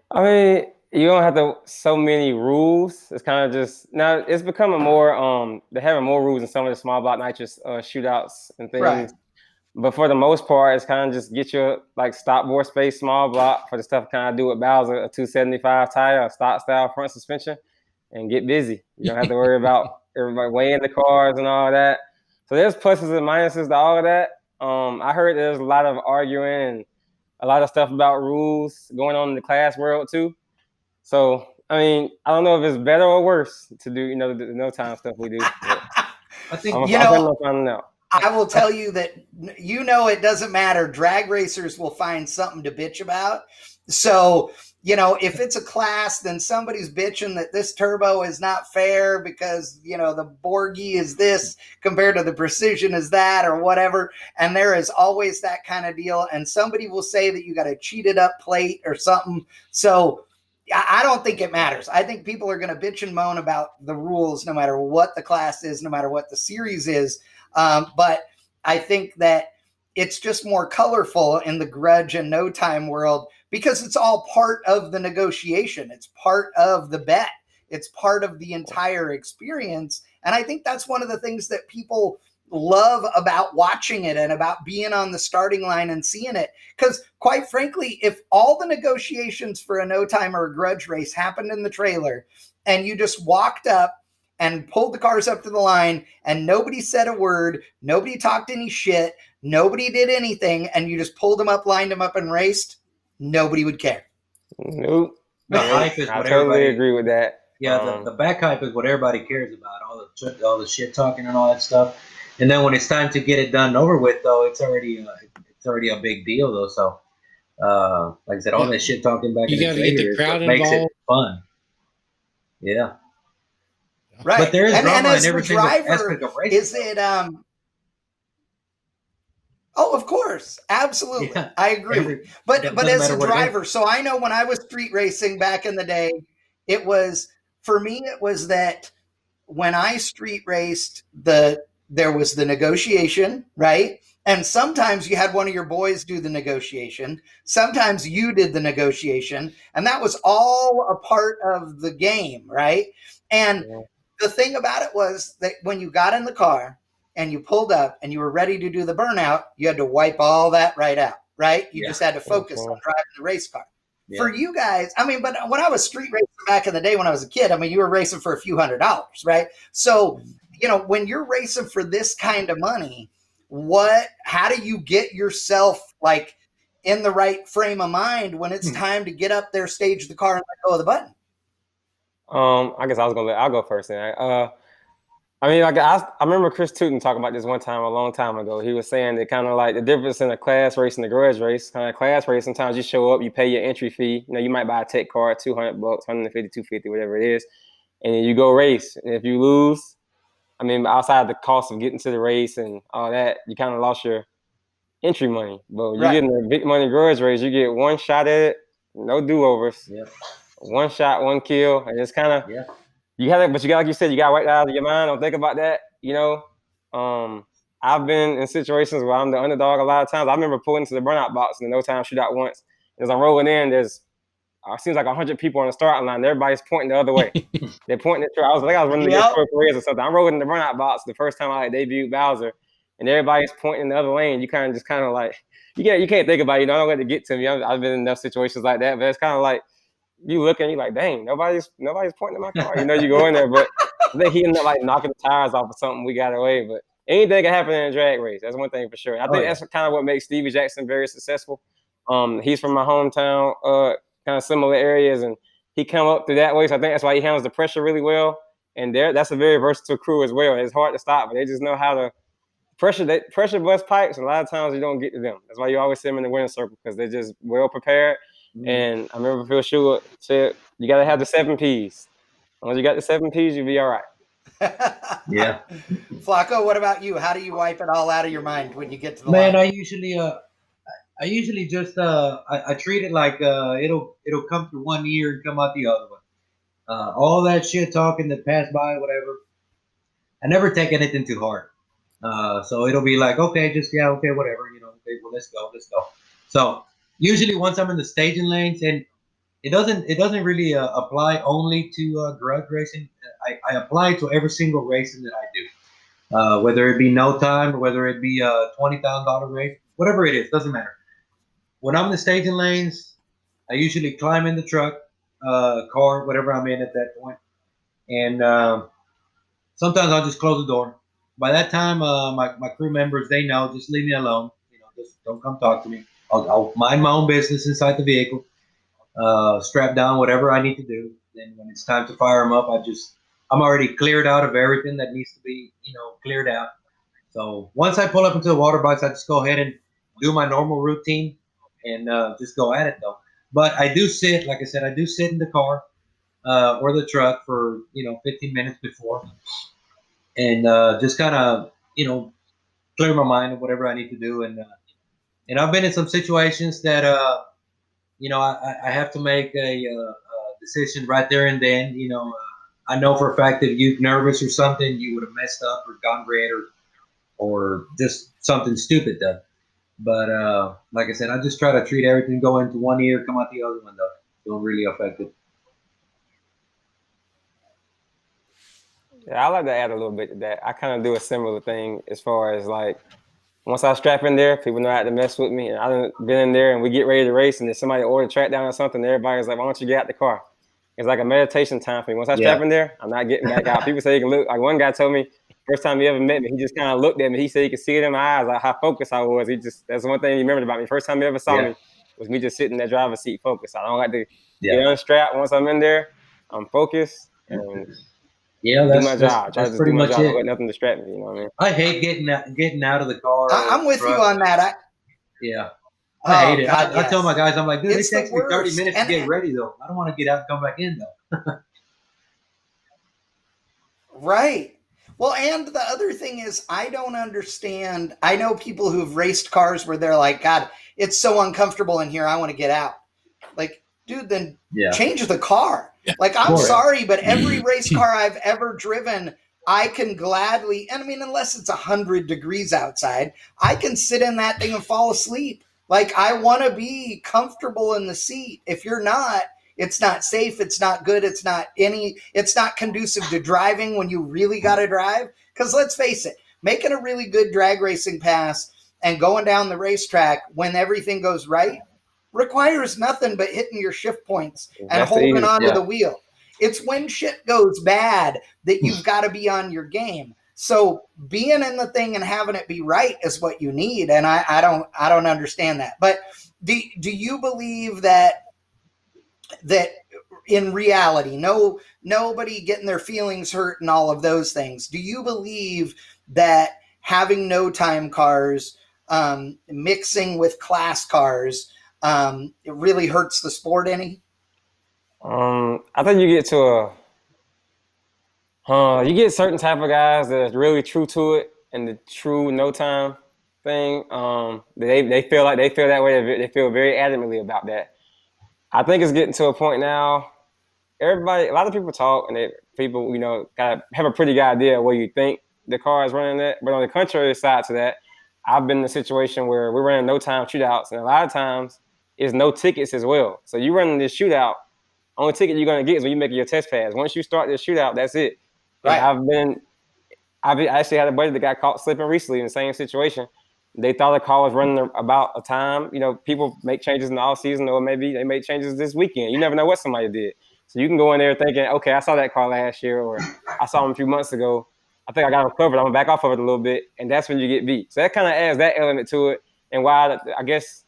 I mean, you don't have so many rules. It's kind of just now. It's becoming more. They're having more rules in some of the small block nitrous shootouts and things. Right. But for the most part, it's kind of just get your like stop bore space, small block for the stuff kind of do with Bowser, a 275 tire, a stock style front suspension, and get busy. You don't have to worry about everybody weighing the cars and all that. So there's pluses and minuses to all of that. I heard there's a lot of arguing and a lot of stuff about rules going on in the class world too. So I mean, I don't know if it's better or worse to do the no time stuff we do. I think I will tell you that it doesn't matter. Drag racers will find something to bitch about. So, if it's a class, then somebody's bitching that this turbo is not fair because, the Borgie is this compared to the Precision is that or whatever. And there is always that kind of deal. And somebody will say that you got a cheated up plate or something. So I don't think it matters. I think people are going to bitch and moan about the rules no matter what the class is, no matter what the series is. But I think that it's just more colorful in the grudge and no time world because it's all part of the negotiation. It's part of the bet. It's part of the entire experience. And I think that's one of the things that people love about watching it and about being on the starting line and seeing it. Because quite frankly, if all the negotiations for a no time or a grudge race happened in the trailer and you just walked up and pulled the cars up to the line and nobody said a word, nobody talked any shit, nobody did anything, and you just pulled them up, lined them up, and raced, nobody would care. Nope. The hype is what I totally agree with that. Yeah, the back hype is what everybody cares about, all the shit talking and all that stuff. And then when it's time to get it done and over with, though, it's already a big deal, though. So, like I said, all that shit talking back in the trailer is what makes it fun. Yeah. Right. But there is drama as in every single aspect of racing. Is it Oh, of course. Absolutely. Yeah. I agree. But as a driver, so I know when I was street racing back in the day, it was that when I street raced, there was the negotiation, right? And sometimes you had one of your boys do the negotiation. Sometimes you did the negotiation. And that was all a part of the game, right? And the thing about it was that when you got in the car and you pulled up and you were ready to do the burnout, you had to wipe all that right out, right? You just had to focus on driving the race car. Yeah. For you guys, I mean, but when I was street racing back in the day when I was a kid, I mean, you were racing for a few $100s, right? So, when you're racing for this kind of money, how do you get yourself like in the right frame of mind when it's time to get up there, stage the car, and let go of the button? I guess I'll go first then. I mean, like I remember Chris Tootin talking about this one time a long time ago. He was saying that kind of like the difference in a class race and a grudge race. Kind of class race, sometimes you show up, you pay your entry fee. You might buy a tech card, $200, $150, $250, whatever it is, and then you go race. And if you lose, I mean, outside the cost of getting to the race and all that, you kind of lost your entry money. But you get in a big money grudge race, you get one shot at it, no do-overs. Yeah. One shot, one kill, and it's kind of you gotta, but you got, like you said, you gotta wipe that out of your mind. Don't think about that. I've been in situations where I'm the underdog a lot of times. I remember pulling into the burnout box in the no time shootout once. As I'm rolling in, there's seems like 100 people on the starting line. Everybody's pointing the other way. They're pointing at Troy. I was running against Troy Pirez or something. I'm rolling in the burnout box the first time I debuted Bowser, and everybody's pointing in the other lane. You kind of like you can't think about it. I don't let it get to me. I've been in enough situations like that, but it's kind of like. You look and you're like, dang, nobody's pointing at my car. You go in there, but I think he ended up like knocking the tires off or something. We got away, but anything can happen in a drag race. That's one thing for sure. I think that's kind of what makes Stevie Jackson very successful. He's from my hometown, kind of similar areas, and he come up through that way. So I think that's why he handles the pressure really well. And that's a very versatile crew as well. It's hard to stop, but they just know how to pressure bust pipes. And a lot of times you don't get to them. That's why you always see them in the winning circle because they're just well prepared. And I remember Phil Stewart said, you got to have the 7 Ps. Once you got the 7 Ps, you'll be all right. Yeah. Flaco, what about you? How do you wipe it all out of your mind when you get to the line? I I usually just I treat it like it'll come through one ear and come out the other one. All that shit talking that passed by, whatever. I never take anything too hard. So it'll be like, okay, just yeah, okay, whatever, okay, well, let's go. So usually once I'm in the staging lanes, and it doesn't really apply only to grudge racing. I apply it to every single racing that I do, whether it be no time or whether it be a $20,000 race, whatever it is, doesn't matter. When I'm in the staging lanes, I usually climb in the truck, car, whatever I'm in at that point, and sometimes I'll just close the door. By that time, my crew members, they know, just leave me alone. Just don't come talk to me. I'll mind my own business inside the vehicle, strap down whatever I need to do. Then when it's time to fire them up, I'm already cleared out of everything that needs to be, cleared out. So once I pull up into the water box, I just go ahead and do my normal routine and just go at it though. But I do sit, like I said, I do sit in the car or the truck for 15 minutes before, and just kind of clear my mind of whatever I need to do. And I've been in some situations that I have to make a decision right there and then. I know for a fact that if you're nervous or something, you would have messed up or gone red or just something stupid done. But like I said, I just try to treat everything, go into one ear, come out the other one though. Don't really affect it. Yeah, I like to add a little bit to that. I kind of do a similar thing as far as like once I strap in there, people know how to mess with me. And I've been in there and we get ready to race, and if somebody order track down or something, everybody's like, why don't you get out the car? It's like a meditation time for me. Once I strap in there, I'm not getting back out. People say you can look. Like one guy told me, first time he ever met me, he just kind of looked at me. He said he could see it in my eyes, like how focused I was. That's one thing he remembered about me. First time he ever saw me was me just sitting in that driver's seat focused. I don't like to get unstrapped. Once I'm in there, I'm focused and do my job. Try to just do my job. Don't let nothing distract me. You know what I mean? I hate getting out of the car. I'm with you on that. I hate it. I tell my guys, I'm like, dude, it takes me 30 minutes to get ready, though. I don't want to get out and come back in, though. Right. Well, and the other thing is, I don't understand. I know people who've raced cars where they're like, God, it's so uncomfortable in here. I want to get out. Like, dude, then change the car. Like, I'm sorry, but every race car I've ever driven, I can gladly, and I mean, unless it's 100 degrees outside, I can sit in that thing and fall asleep. Like, I want to be comfortable in the seat. If you're not, it's not safe. It's not good. It's not conducive to driving when you really got to drive. Because let's face it, making a really good drag racing pass and going down the racetrack when everything goes right requires nothing but hitting your shift points and holding onto the wheel. It's when shit goes bad that you've got to be on your game. So being in the thing and having it be right is what you need. And I don't understand that. But do you believe that in reality, nobody getting their feelings hurt and all of those things, do you believe that having no time cars mixing with class cars, it really hurts the sport any? I think you get to you get certain type of guys that are really true to it and the true no time thing. They feel that way. They feel very adamantly about that. I think it's getting to a point now. A lot of people talk, and people, gotta have a pretty good idea of where you think the car is running at. But on the contrary side to that, I've been in a situation where we're running no time shootouts, and a lot of times it's no tickets as well. So you running this shootout, only ticket you're gonna get is when you make your test pass. Once you start this shootout, that's it. Right. I actually had a buddy that got caught slipping recently in the same situation. They thought the car was running about a time. People make changes in the off season, or maybe they make changes this weekend. You never know what somebody did. So you can go in there thinking, okay, I saw that car last year, or I saw him a few months ago. I think I got him covered. I'm gonna back off of it a little bit, and that's when you get beat. So that kind of adds that element to it. And while I guess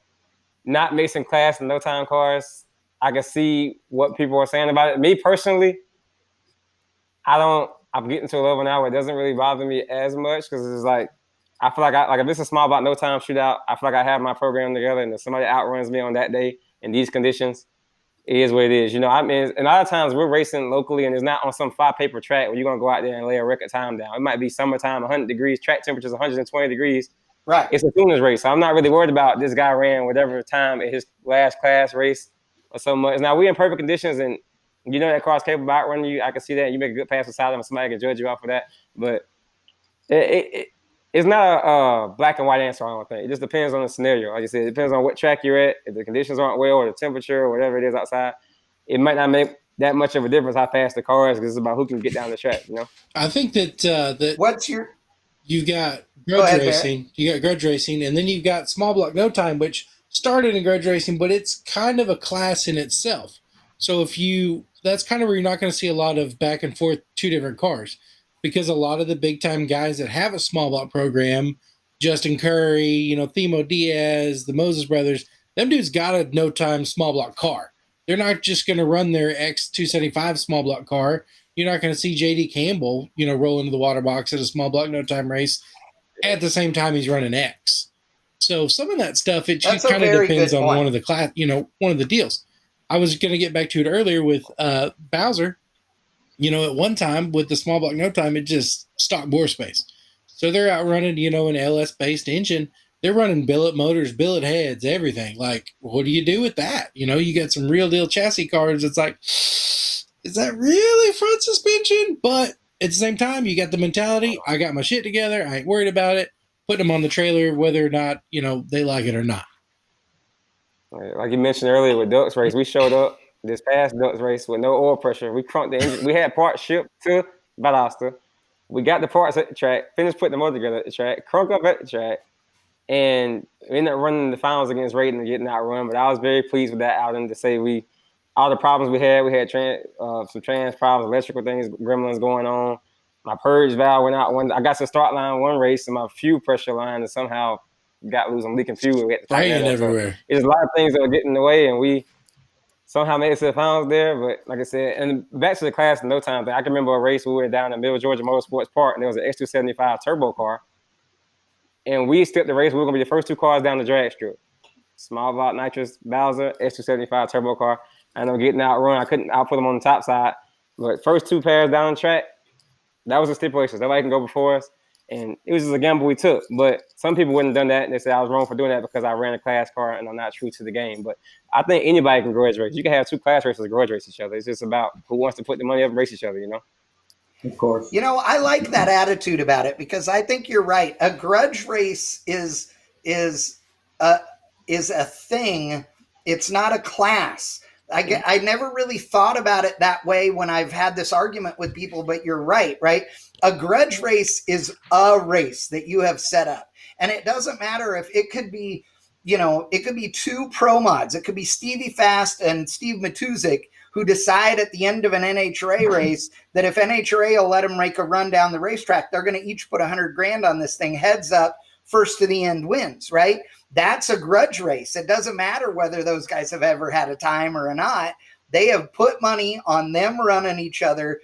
not mixing class and no time cars, I can see what people are saying about it. Me personally, I'm getting to a level now where it doesn't really bother me as much, because it's like, I feel like if it's a small block, no time shootout, I feel like I have my program together, and if somebody outruns me on that day in these conditions, it is what it is. I mean, a lot of times we're racing locally, and it's not on some fly paper track where you're going to go out there and lay a record time down. It might be summertime, 100 degrees, track temperatures 120 degrees, Right. It's a tuner's race. So I'm not really worried about this guy ran whatever time at his last class race or so much. Now, we in perfect conditions, and you know that car's capable of outrunning you. I can see that. You make a good pass beside him, somebody can judge you off of that. But it's not a black and white answer, I don't think. It just depends on the scenario. Like you said, it depends on what track you're at. If the conditions aren't well, or the temperature, or whatever it is outside, it might not make that much of a difference how fast the car is, because it's about who can get down the track, you know? I think that What's your... you got Go grudge ahead, racing, you got grudge racing, and then you've got small block no time, which started in grudge racing, but it's kind of a class in itself. So that's kind of where you're not going to see a lot of back and forth two different cars, because a lot of the big time guys that have a small block program, Justin Curry, you know, Themo Diaz, the Moses brothers, them dudes got a no time small block car. They're not just going to run their X275 small block car. You're not going to see JD Campbell, you know, roll into the water box at a small block no time race at the same time he's running X. So some of that stuff, it kind of depends on one of the class, you know, one of the deals. I was going to get back to it earlier with Bowser. You know, at one time with the small block no time, it just stock bore space. So they're out running, you know, an LS based engine. They're running billet motors, billet heads, everything. Like, what do you do with that? You know, you got some real deal chassis cars. It's like, is that really front suspension? But at the same time, you got the mentality, I got my shit together. I ain't worried about it. Put them on the trailer, whether or not, you know, they like it or not. Like you mentioned earlier with Ducks race, we showed up this past Ducks race with no oil pressure. We crunked the engine. We had parts shipped to Valdosta. We got the parts at the track, finished putting the motor together at the track, crunk up at the track, and we ended up running the finals against Raiden and getting outrun. But I was very pleased with that outing, to say all the problems we had some trans problems, electrical things, gremlins going on. My purge valve went out. I got to the start line one race, and my fuel pressure line and somehow got loose. I'm leaking fuel. Spraying everywhere. So there's a lot of things that were getting in the way, and we somehow made it to the finals there. But like I said, and back to the class in no time thing. I can remember a race we were down in Middle Georgia Motorsports Park, and there was an X275 turbo car. And we skipped the race. We were going to be the first two cars down the drag strip. Small block nitrous Bowser, X275 turbo car. I know getting outrun. I couldn't output them on the top side. But first two pairs down the track, that was the stipulation. Nobody can go before us. And it was just a gamble we took. But some people wouldn't have done that. And they said I was wrong for doing that because I ran a class car and I'm not true to the game. But I think anybody can grudge race. You can have two class races grudge race each other. It's just about who wants to put the money up and race each other, you know? Of course. You know, I like that attitude about it, because I think you're right. A grudge race is a thing. It's not a class. I never really thought about it that way when I've had this argument with people, but you're right? A grudge race is a race that you have set up. And it doesn't matter if it could be, you know, it could be two pro mods. It could be Stevie Fast and Steve Matuzik, who decide at the end of an NHRA race that if NHRA will let them make a run down the racetrack, they're going to each put $100,000 on this thing, heads up, first to the end wins, right? That's a grudge race. It doesn't matter whether those guys have ever had a time or not. They have put money on them running each other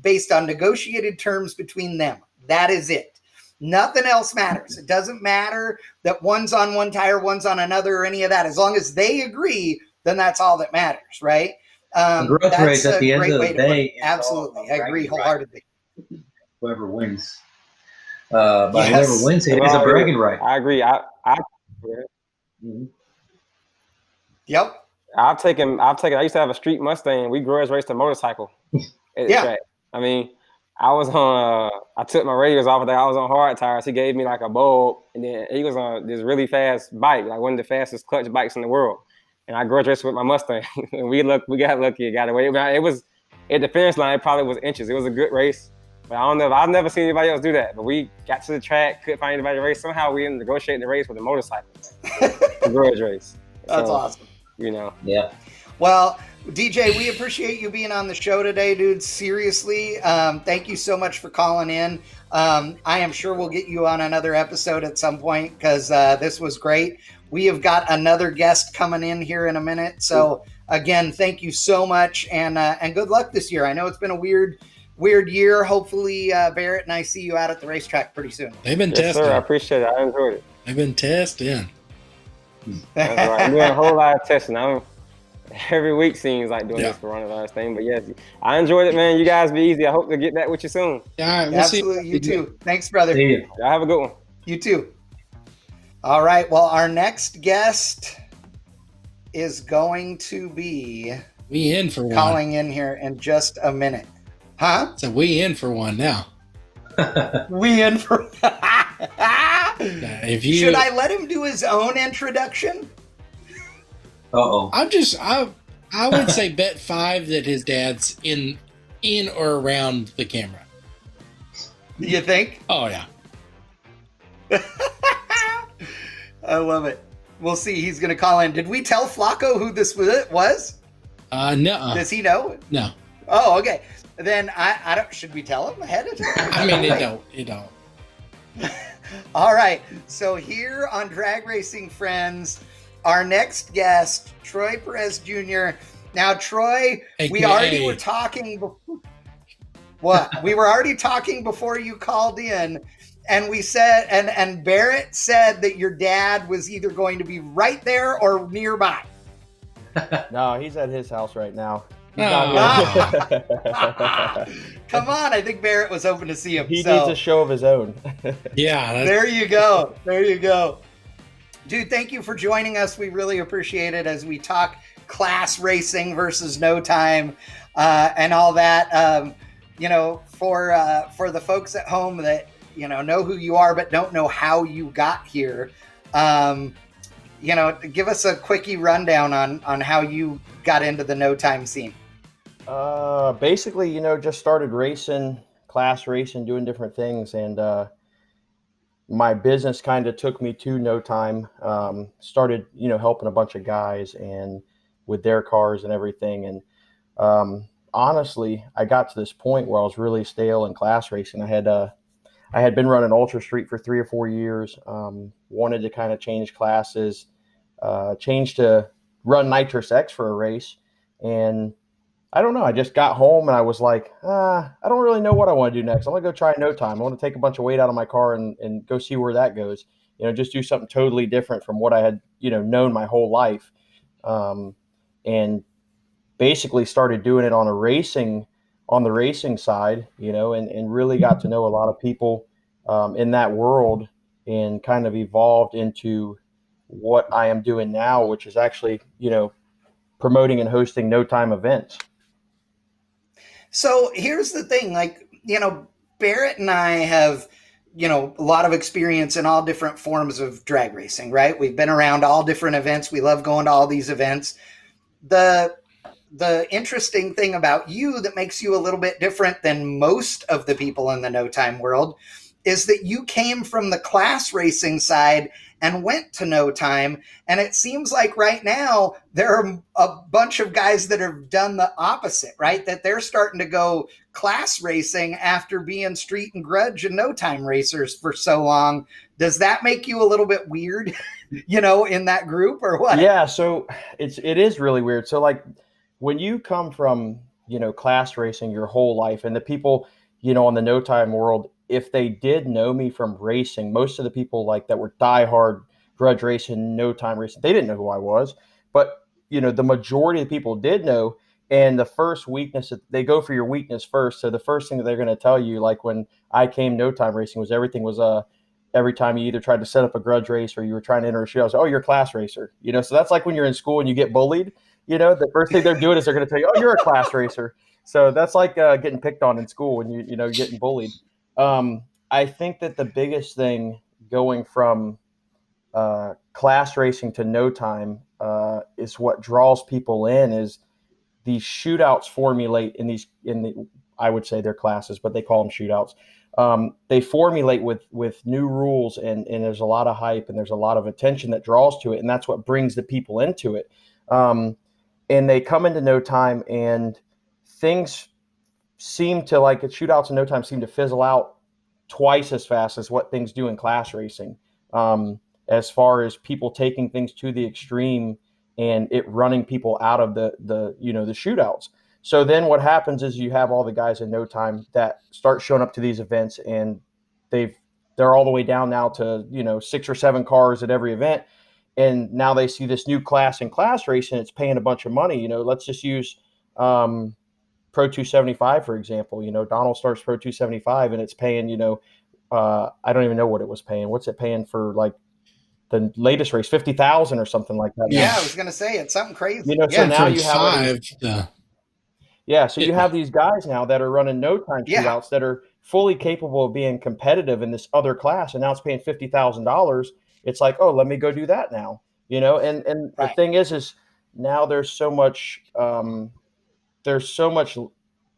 based on negotiated terms between them. That is it. Nothing else matters. It doesn't matter that one's on one tire, one's on another, or any of that. As long as they agree, then that's all that matters, right? Grudge race at the end of the day. Absolutely. I agree wholeheartedly. Whoever wins. Whoever wins it is a bragging right. I agree. Yep. I've taken. I used to have a street Mustang. We grudge raced a motorcycle at the track. I mean, I was on. I took my radios off of that. I was on hard tires. He gave me like a bulb, and then he was on this really fast bike, like one of the fastest clutch bikes in the world. And I grudge raced with my Mustang. And we got lucky. It got away. It was at the finish line. It probably was inches. It was a good race. But I don't know. I've never seen anybody else do that. But we got to the track, couldn't find anybody to race. Somehow we ended up negotiating the race with a motorcycle. A grudge race. That's awesome. You know. Yeah. Well, DJ, we appreciate you being on the show today, dude. Seriously. Thank you so much for calling in. I am sure we'll get you on another episode at some point, because this was great. We have got another guest coming in here in a minute. So again, thank you so much. And good luck this year. I know it's been a weird year. Hopefully, Barrett and I see you out at the racetrack pretty soon. They've been testing. Sir, I appreciate it. I enjoyed it. They've been testing. That's right. I'm doing a whole lot of testing. Every week seems like doing this coronavirus thing. But yes, I enjoyed it, man. You guys be easy. I hope to get back with you soon. All right, absolutely. You too. Thanks, brother. See you. Y'all have a good one. You too. All right. Well, our next guest is going to be We in for one. calling in here in just a minute. Huh? So we in for one now. We in for. If you Should I let him do his own introduction? Uh-oh. I would say bet 5 that his dad's in or around the camera. You think? Oh yeah. I love it. We'll see. He's going to call in. Did we tell Flaco who this was? No. Does he know? No. Oh, okay. Then I don't. Should we tell him ahead of time? I mean, it don't. All right. So here on Drag Racing Friends, our next guest, Troy Pirez Jr. Now, Troy, we already were talking. What? We were already talking before you called in, and we said, and Barrett said that your dad was either going to be right there or nearby. No, he's at his house right now. Come on, I think Barrett was hoping to see him. He needs a show of his own. Yeah. There you go. There you go. Dude, thank you for joining us. We really appreciate it as we talk class racing versus no time and all that. You know, for the folks at home that, you know who you are but don't know how you got here, you know, give us a quickie rundown on how you got into the no time scene. Basically, you know, just started racing, class racing, doing different things, and my business kind of took me to no time. Started, you know, helping a bunch of guys and with their cars and everything. And honestly, I got to this point where I was really stale in class racing. I had been running Ultra Street for 3 or 4 years. Wanted to kind of change classes, change to run Nitrous X for a race, and I don't know. I just got home and I was like, I don't really know what I want to do next. I'm going to go try no time. I want to take a bunch of weight out of my car and go see where that goes. You know, just do something totally different from what I had, you know, known my whole life. And basically started doing it on the racing side, you know, and really got to know a lot of people in that world and kind of evolved into what I am doing now, which is actually, you know, promoting and hosting no time events. So here's the thing, like, you know, Barrett and I have, you know, a lot of experience in all different forms of drag racing, right? We've been around all different events. We love going to all these events. The interesting thing about you that makes you a little bit different than most of the people in the no time world is that you came from the class racing side and went to no time. And it seems like right now there are a bunch of guys that have done the opposite, right? That they're starting to go class racing after being street and grudge and no time racers for so long. Does that make you a little bit weird, you know, in that group or what? Yeah. So it is really weird. So like when you come from, you know, class racing your whole life, and the people, you know, in the no time world, if they did know me from racing, most of the people like that were diehard grudge racing, no time racing, they didn't know who I was. But, you know, the majority of the people did know. And the first weakness, they go for your weakness first. So the first thing that they're going to tell you, like when I came no time racing, was everything was every time you either tried to set up a grudge race or you were trying to enter a shoot, I was like, oh, you're a class racer. You know, so that's like when you're in school and you get bullied, you know, the first thing they're doing is they're going to tell you, oh, you're a class racer. So that's like getting picked on in school when you know, getting bullied. I think that the biggest thing going from class racing to no time is what draws people in is these shootouts formulate I would say they're classes, but they call them shootouts. They formulate with new rules and there's a lot of hype and there's a lot of attention that draws to it. And that's what brings the people into it. And they come into no time and things seem to, like, shootouts in no time seem to fizzle out twice as fast as what things do in class racing, as far as people taking things to the extreme and it running people out of the you know, the shootouts. So then what happens is you have all the guys in no time that start showing up to these events and they're all the way down now to, you know, 6 or 7 cars at every event. And now they see this new class in class racing. It's paying a bunch of money. You know, let's just use Pro 275, for example. You know, Donald starts Pro 275 and it's paying, you know, I don't even know what it was paying. What's it paying for, like, the latest race, 50,000 or something like that. Yeah, I was going to say it's something crazy. You know, so now you have all these, so you have these guys now that are running no time shootouts that are fully capable of being competitive in this other class, and now it's paying $50,000. It's like, oh, let me go do that now. You know, and the thing is now there's so much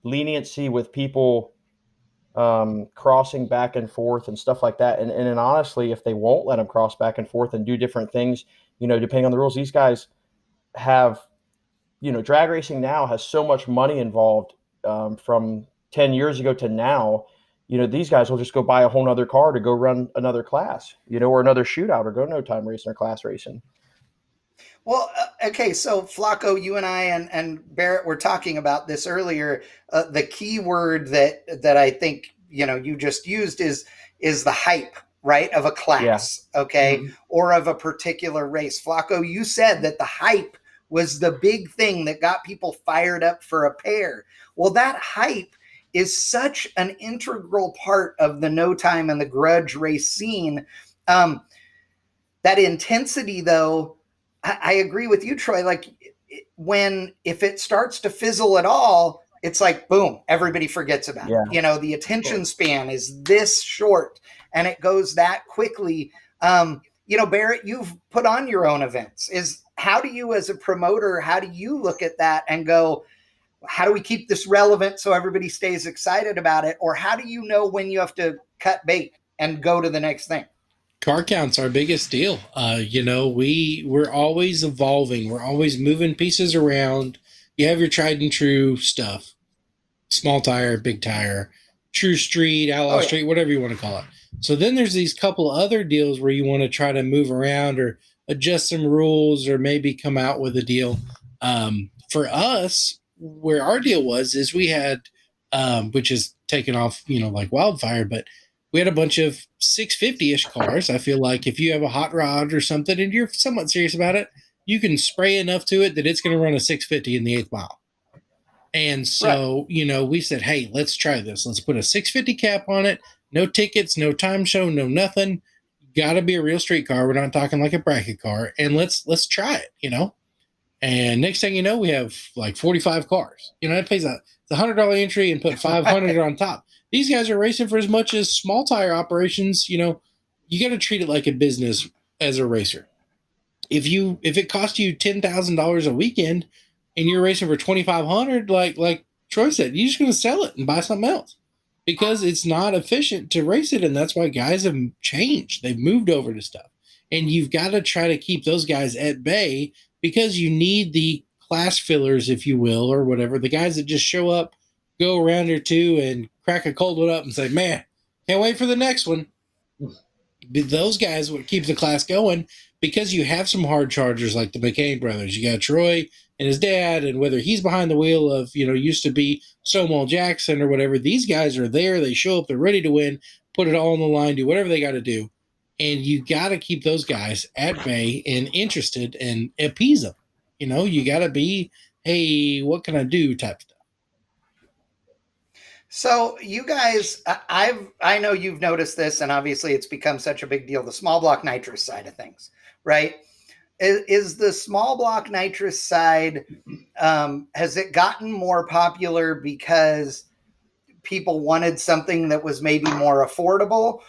leniency with people crossing back and forth and stuff like that. And honestly, if they won't let them cross back and forth and do different things, you know, depending on the rules, these guys have, you know, drag racing now has so much money involved from 10 years ago to now. You know, these guys will just go buy a whole nother car to go run another class, you know, or another shootout or go no time racing or class racing. Well, okay, so Flaco, you and I and Barrett were talking about this earlier. The key word that I think, you know, you just used is the hype, right, of a class, okay, or of a particular race. Flaco, you said that the hype was the big thing that got people fired up for a pair. Well, that hype is such an integral part of the no time and the grudge race scene. That intensity, though, I agree with you, Troy. Like if it starts to fizzle at all, it's like, boom, everybody forgets about it. You know, the attention span is this short and it goes that quickly. You know, Barrett, you've put on your own events. How do you, as a promoter, how do you look at that and go, how do we keep this relevant so everybody stays excited about it? Or how do you know when you have to cut bait and go to the next thing? Car count's our biggest deal. You know, we're always evolving. We're always moving pieces around. You have your tried and true stuff. Small tire, big tire, true street, outlaw street, whatever you want to call it. So then there's these couple other deals where you want to try to move around or adjust some rules or maybe come out with a deal. For us, where our deal is we had, which is taken off, you know, like wildfire, but we had a bunch of 650-ish cars. I feel like if you have a hot rod or something and you're somewhat serious about it, you can spray enough to it that it's going to run a 650 in the 8th mile. And so, you know, we said, hey, let's try this. Let's put a 650 cap on it. No tickets, no time show, no nothing. Got to be a real street car. We're not talking like a bracket car. And let's try it, you know. And next thing you know, we have like 45 cars. You know, it pays it's $100 entry and put 500 on top. These guys are racing for as much as small tire operations. You know, you got to treat it like a business as a racer. If it costs you $10,000 a weekend and you're racing for $2,500, like Troy said, you're just going to sell it and buy something else because it's not efficient to race it. And that's why guys have changed. They've moved over to stuff. And you've got to try to keep those guys at bay because you need the class fillers, if you will, or whatever. The guys that just show up, go a round or two and crack a cold one up and say, man, can't wait for the next one. Those guys what keeps the class going because you have some hard chargers like the McCain brothers. You got Troy and his dad, and whether he's behind the wheel of, you know, used to be Stonewall Jackson or whatever, these guys are there. They show up, they're ready to win, put it all on the line, do whatever they got to do. And you got to keep those guys at bay and interested and appease them. You know, you got to be, hey, what can I do type stuff. So you guys, I know you've noticed this, and obviously it's become such a big deal, the small block nitrous side of things, right? Is the small block nitrous side, has it gotten more popular because people wanted something that was maybe more affordable?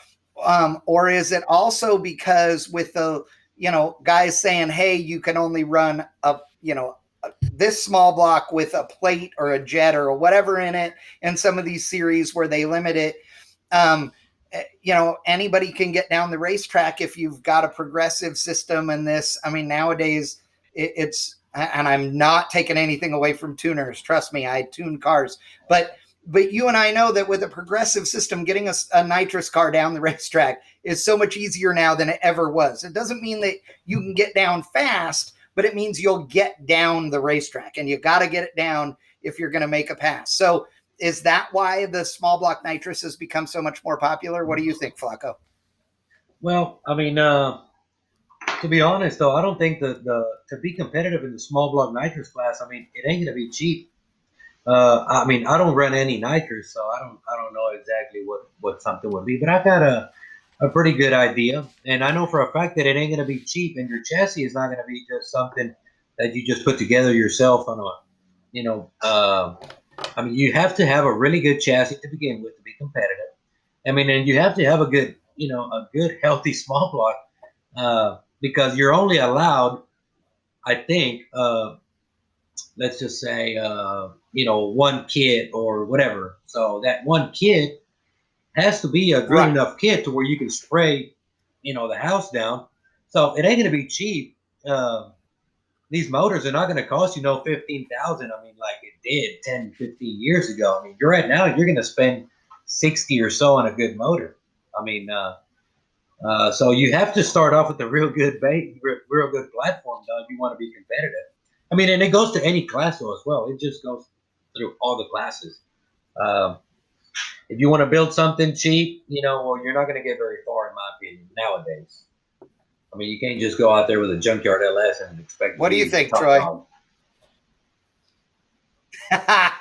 Or is it also because with the, you know, guys saying, hey, you can only run this small block with a plate or a jet or whatever in it, and some of these series where they limit it, you know, anybody can get down the racetrack if you've got a progressive system in this. I mean, nowadays it's, and I'm not taking anything away from tuners. Trust me, I tune cars, but you and I know that with a progressive system, getting a nitrous car down the racetrack is so much easier now than it ever was. It doesn't mean that you can get down fast, but it means you'll get down the racetrack, and you got to get it down if you're going to make a pass. So is that why the small block nitrous has become so much more popular? What do you think, Flaco? Well, I mean, to be honest, though, I don't think to be competitive in the small block nitrous class, I mean, it ain't going to be cheap. I mean, I don't run any nitrous, so I don't know exactly what something would be. But I've got a pretty good idea. And I know for a fact that it ain't going to be cheap, and your chassis is not going to be just something that you just put together yourself on a, I mean, you have to have a really good chassis to begin with to be competitive. I mean, and you have to have a good, a good, healthy small block because you're only allowed, I think, let's just say, one kit or whatever. So that one kit has to be a good enough kit to where you can spray, the house down. So it ain't going to be cheap. These motors are not going to cost you no 15,000. I mean, like it did 10, 15 years ago. I mean, you're right now, you're going to spend 60 or so on a good motor. I mean, so you have to start off with a real good real good platform, though, if you want to be competitive. I mean, and it goes to any class though as well. It just goes through all the classes. If you want to build something cheap, well, you're not going to get very far, in my opinion, nowadays. I mean, you can't just go out there with a junkyard LS and expect. What do you think, Troy?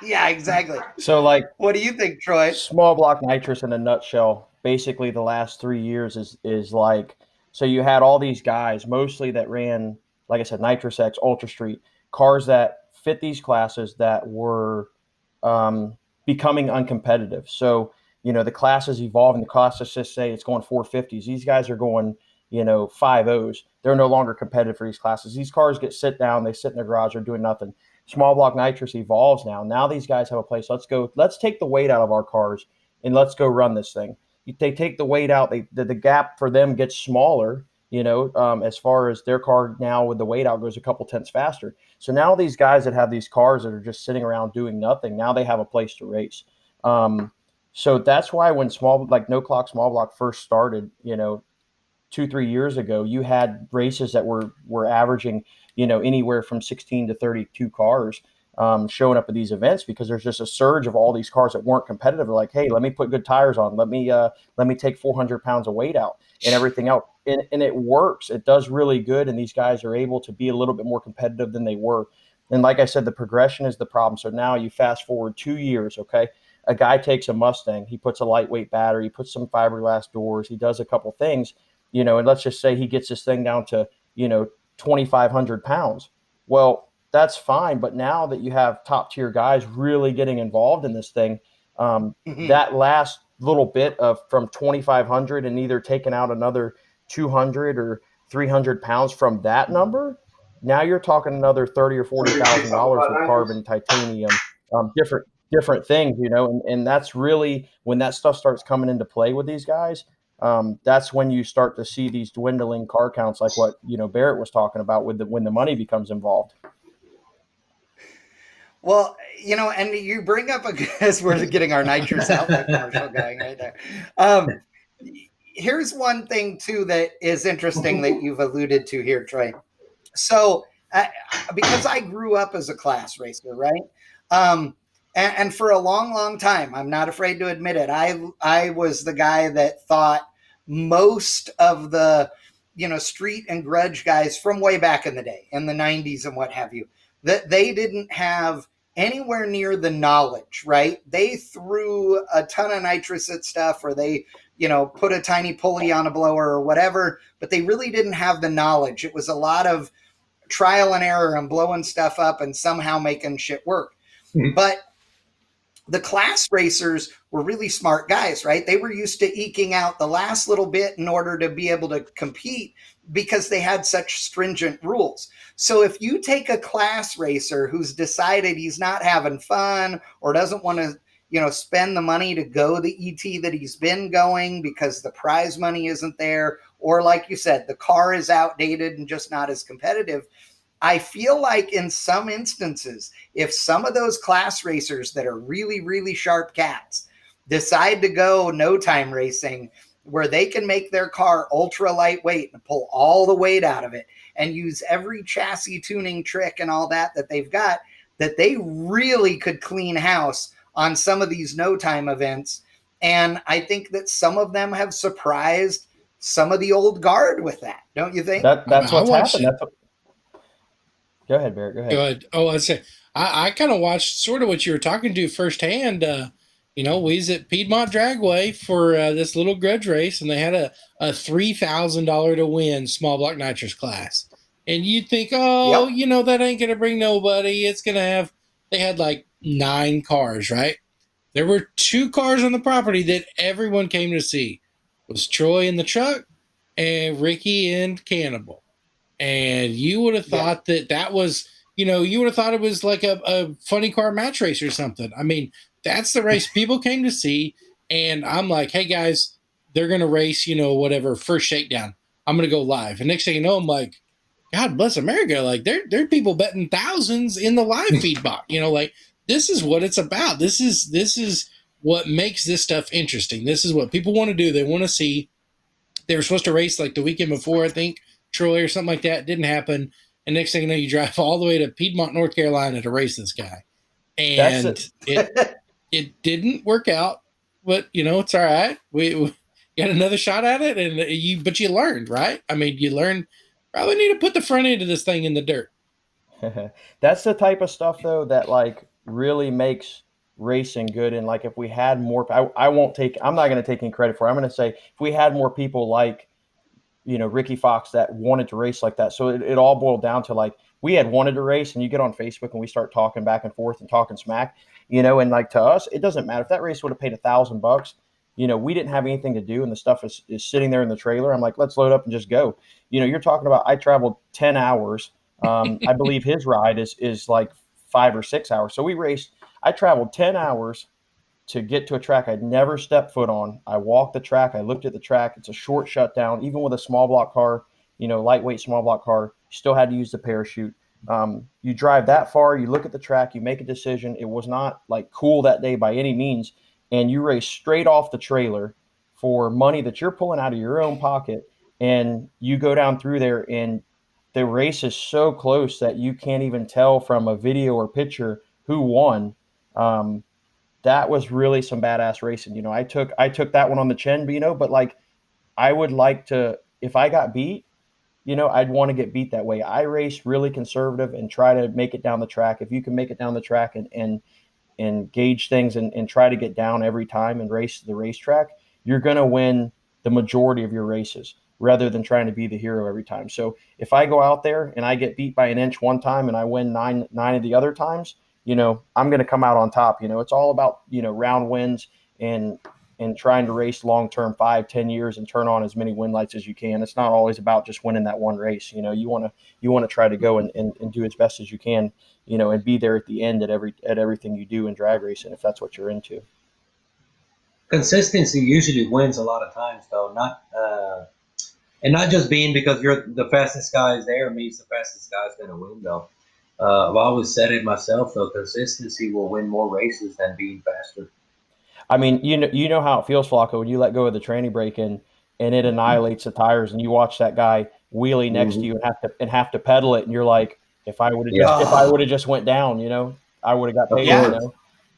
Yeah, exactly. So, like, what do you think, Troy? Small block nitrous in a nutshell. Basically, the last 3 years is like, so you had all these guys mostly that ran, like I said, Nitrous X, Ultra Street, cars that fit these classes that were becoming uncompetitive. So, the classes evolving. The classes just say it's going 450s. These guys are going, 5.0s. They're no longer competitive for these classes. These cars get sit down. They sit in their garage. They're doing nothing. Small block nitrous evolves now. Now these guys have a place. Let's take the weight out of our cars and let's go run this thing. They take the weight out. The gap for them gets smaller, as far as their car now with the weight out goes a couple tenths faster. So now these guys that have these cars that are just sitting around doing nothing, now they have a place to race. So that's why when no clock small block first started, 2-3 years ago, you had races that were averaging, anywhere from 16 to 32 cars showing up at these events because there's just a surge of all these cars that weren't competitive. They're like, hey, let me put good tires on. Let me take 400 pounds of weight out and everything else. And it works. It does really good. And these guys are able to be a little bit more competitive than they were. And like I said, the progression is the problem. So now you fast forward 2 years, okay? A guy takes a Mustang. He puts a lightweight battery. He puts some fiberglass doors. He does a couple things. And let's just say he gets this thing down to, 2,500 pounds. Well, that's fine. But now that you have top tier guys really getting involved in this thing, that last little bit of from 2,500 and either taking out another 200 or 300 pounds from that number, now you're talking another $30,000 or $40,000 with carbon, titanium, different things, and that's really when that stuff starts coming into play with these guys. That's when you start to see these dwindling car counts, like what Barrett was talking about when the money becomes involved. Well, and you bring up as we're getting our nitrous outlet commercial going right there. Here's one thing too that is interesting that you've alluded to here, Troy. So, because I grew up as a class racer, right? And for a long, long time, I'm not afraid to admit it, I was the guy that thought most of the, street and grudge guys from way back in the day, in the 90s and what have you, that they didn't have anywhere near the knowledge, right? They threw a ton of nitrous at stuff, or they, put a tiny pulley on a blower or whatever, but they really didn't have the knowledge. It was a lot of trial and error and blowing stuff up and somehow making shit work. Mm-hmm. But the class racers were really smart guys, right? They were used to eking out the last little bit in order to be able to compete because they had such stringent rules. So if you take a class racer who's decided he's not having fun or doesn't want to, spend the money to go the ET that he's been going because the prize money isn't there, or like you said, the car is outdated and just not as competitive, I feel like in some instances, if some of those class racers that are really, really sharp cats decide to go no time racing where they can make their car ultra lightweight and pull all the weight out of it and use every chassis tuning trick and all that they've got, that they really could clean house on some of these no time events. And I think that some of them have surprised some of the old guard with that. Don't you think? That's what's happened. Go ahead, Barrett. Go ahead. Oh, I'd say I kind of watched sort of what you were talking to firsthand. we was at Piedmont Dragway for this little grudge race, and they had a $3,000 to win small block nitrous class. And you'd think, that ain't going to bring nobody. It's going to have, they had like 9 cars, right? There were 2 cars on the property that everyone came to see. It was Troy in the truck and Ricky and Cannibal. And you would have thought that was, you would have thought it was like a funny car match race or something. I mean, that's the race people came to see. And I'm like, hey guys, they're going to race, whatever, first shakedown. I'm going to go live. And next thing you know, I'm like, God bless America. Like there are people betting thousands in the live feed bot, like this is what it's about. This is what makes this stuff interesting. This is what people want to do. They want to see. They were supposed to race like the weekend before, I think, Troy or something like that. It didn't happen. And next thing you know, you drive all the way to Piedmont, North Carolina to race this guy. And it didn't work out, but it's all right. We got another shot at it, but you learned, right? I mean, you learned probably need to put the front end of this thing in the dirt. That's the type of stuff though that like really makes racing good. And like if we had more, I'm not going to take any credit for it. I'm going to say if we had more people like Ricky Fox that wanted to race like that. So it all boiled down to like we had wanted to race, and you get on Facebook and we start talking back and forth and talking smack, and like to us it doesn't matter if that race would have paid $1,000. We didn't have anything to do, and the stuff is sitting there in the trailer. I'm like, let's load up and just go. You're talking about I traveled 10 hours. I believe his ride is like 5 or 6 hours. So I traveled 10 hours to get to a track I'd never stepped foot on. I walked the track. I looked at the track. It's a short shutdown. Even with a small block car, lightweight small block car, you still had to use the parachute. You drive that far, you look at the track, you make a decision. It was not like cool that day by any means. And you race straight off the trailer for money that you're pulling out of your own pocket. And you go down through there, and the race is so close that you can't even tell from a video or picture who won. That was really some badass racing. I took that one on the chin, but like I would like to, if I got beat, I'd want to get beat that way. I race really conservative and try to make it down the track. If you can make it down the track and gauge things and try to get down every time and race the racetrack, you're going to win the majority of your races rather than trying to be the hero every time. So if I go out there and I get beat by an inch one time and I win nine of the other times, I'm going to come out on top. It's all about, round wins and trying to race long-term 5-10 years and turn on as many win lights as you can. It's not always about just winning that one race. You want to try to go and do as best as you can, and be there at the end at everything you do in drag racing, if that's what you're into. Consistency usually wins a lot of times, though. Not just being because you're the fastest guy is there means the fastest guy is going to win, though. I've always said it myself, though. Consistency will win more races than being faster. I mean, you know how it feels, Flaco, when you let go of the tranny brake and it annihilates the tires, and you watch that guy wheelie next to you and have to pedal it, and you're like, if I would have just went down, I would have got paid.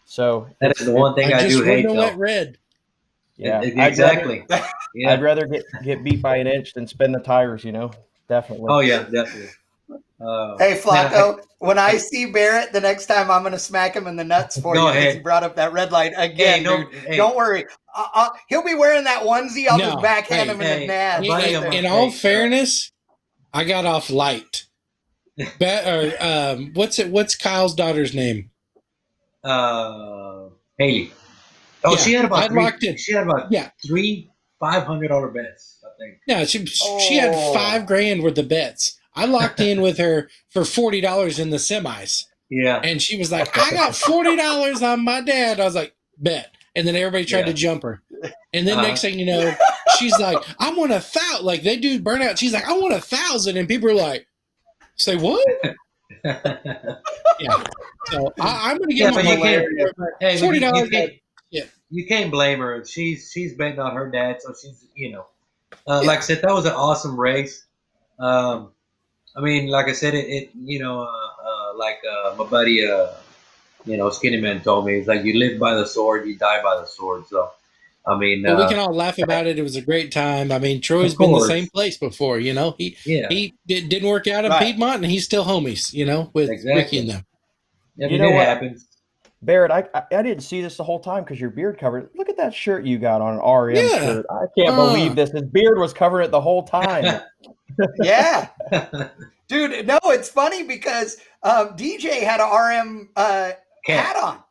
So that is the one thing I do hate. Went red. Yeah, exactly. I'd rather get beat by an inch than spin the tires. Definitely. Oh yeah, definitely. Hey Flaco, when I see Barrett the next time, I'm going to smack him in the nuts for you because he brought up that red light again, dude. Don't worry. He'll be wearing that onesie. I'll just backhand him in the nads. In all fairness, I got off light. What's Kyle's daughter's name? Haley. Oh, she had about three $500 bets, I think. Yeah, she had $5,000 worth of bets. I locked in with her for $40 in the semis. Yeah. And she was like, I got $40 on my dad. I was like, bet. And then everybody tried to jump her. And then next thing you know, she's like, I want 1,000. Like they do burnout. She's like, I want 1,000. And people are like, say what? Yeah. So I'm going to give her $40. You can't blame her. She's betting on her dad. So she's, like I said, that was an awesome race. I mean, like I said, my buddy, Skinny Man told me, it's like you live by the sword, you die by the sword. So, I mean, we can all laugh about it. It was a great time. I mean, Troy's been the same place before. He didn't work out in Piedmont, and he's still homies. With Ricky and them. Yeah, it happens. Barrett, I didn't see this the whole time because your beard covered. Look at that shirt you got on, an RM shirt. I can't believe this. His beard was covering it the whole time. Yeah. Dude, no, it's funny because DJ had a RM hat on.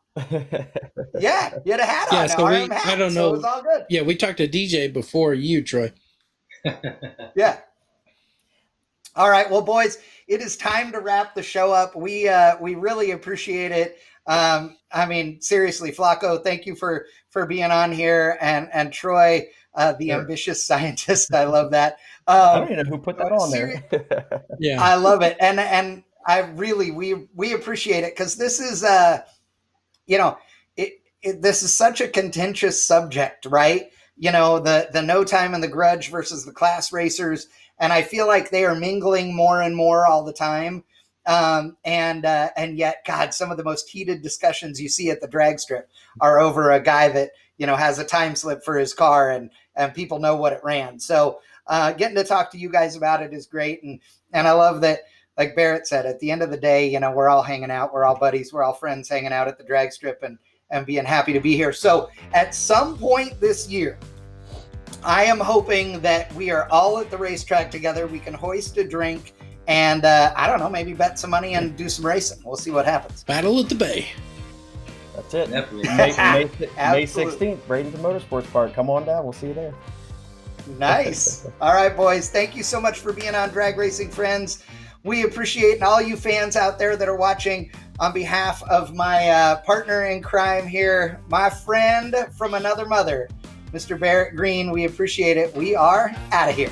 Yeah, you had a hat on. So RM hat, I don't know. So it was all good. Yeah, we talked to DJ before you, Troy. Yeah. All right, well, boys, it is time to wrap the show up. We really appreciate it. I mean, seriously, Flaco, thank you for being on here, and Troy, the ambitious scientist. I love that. I don't even know who put that on there. Yeah, I love it, and I really we appreciate it because this is this is such a contentious subject, right? You know, the no time and the grudge versus the class racers, and I feel like they are mingling more and more all the time. And yet, God, some of the most heated discussions you see at the drag strip are over a guy that, you know, has a time slip for his car and people know what it ran. So, getting to talk to you guys about it is great. And I love that, like Barrett said, at the end of the day, you know, we're all hanging out, we're all buddies, we're all friends hanging out at the drag strip and being happy to be here. So at some point this year, I am hoping that we are all at the racetrack together. We can hoist a drink and I don't know, maybe bet some money and do some racing. We'll see what happens. Battle at the Bay. That's it. Definitely. May 16th, Bradenton Motorsports Park. Come on down. We'll see you there. Nice. All right, boys. Thank you so much for being on Drag Racing Friends. We appreciate, and all you fans out there that are watching, on behalf of my partner in crime here, my friend from another mother, Mr. Barrett Green, we appreciate it. We are out of here.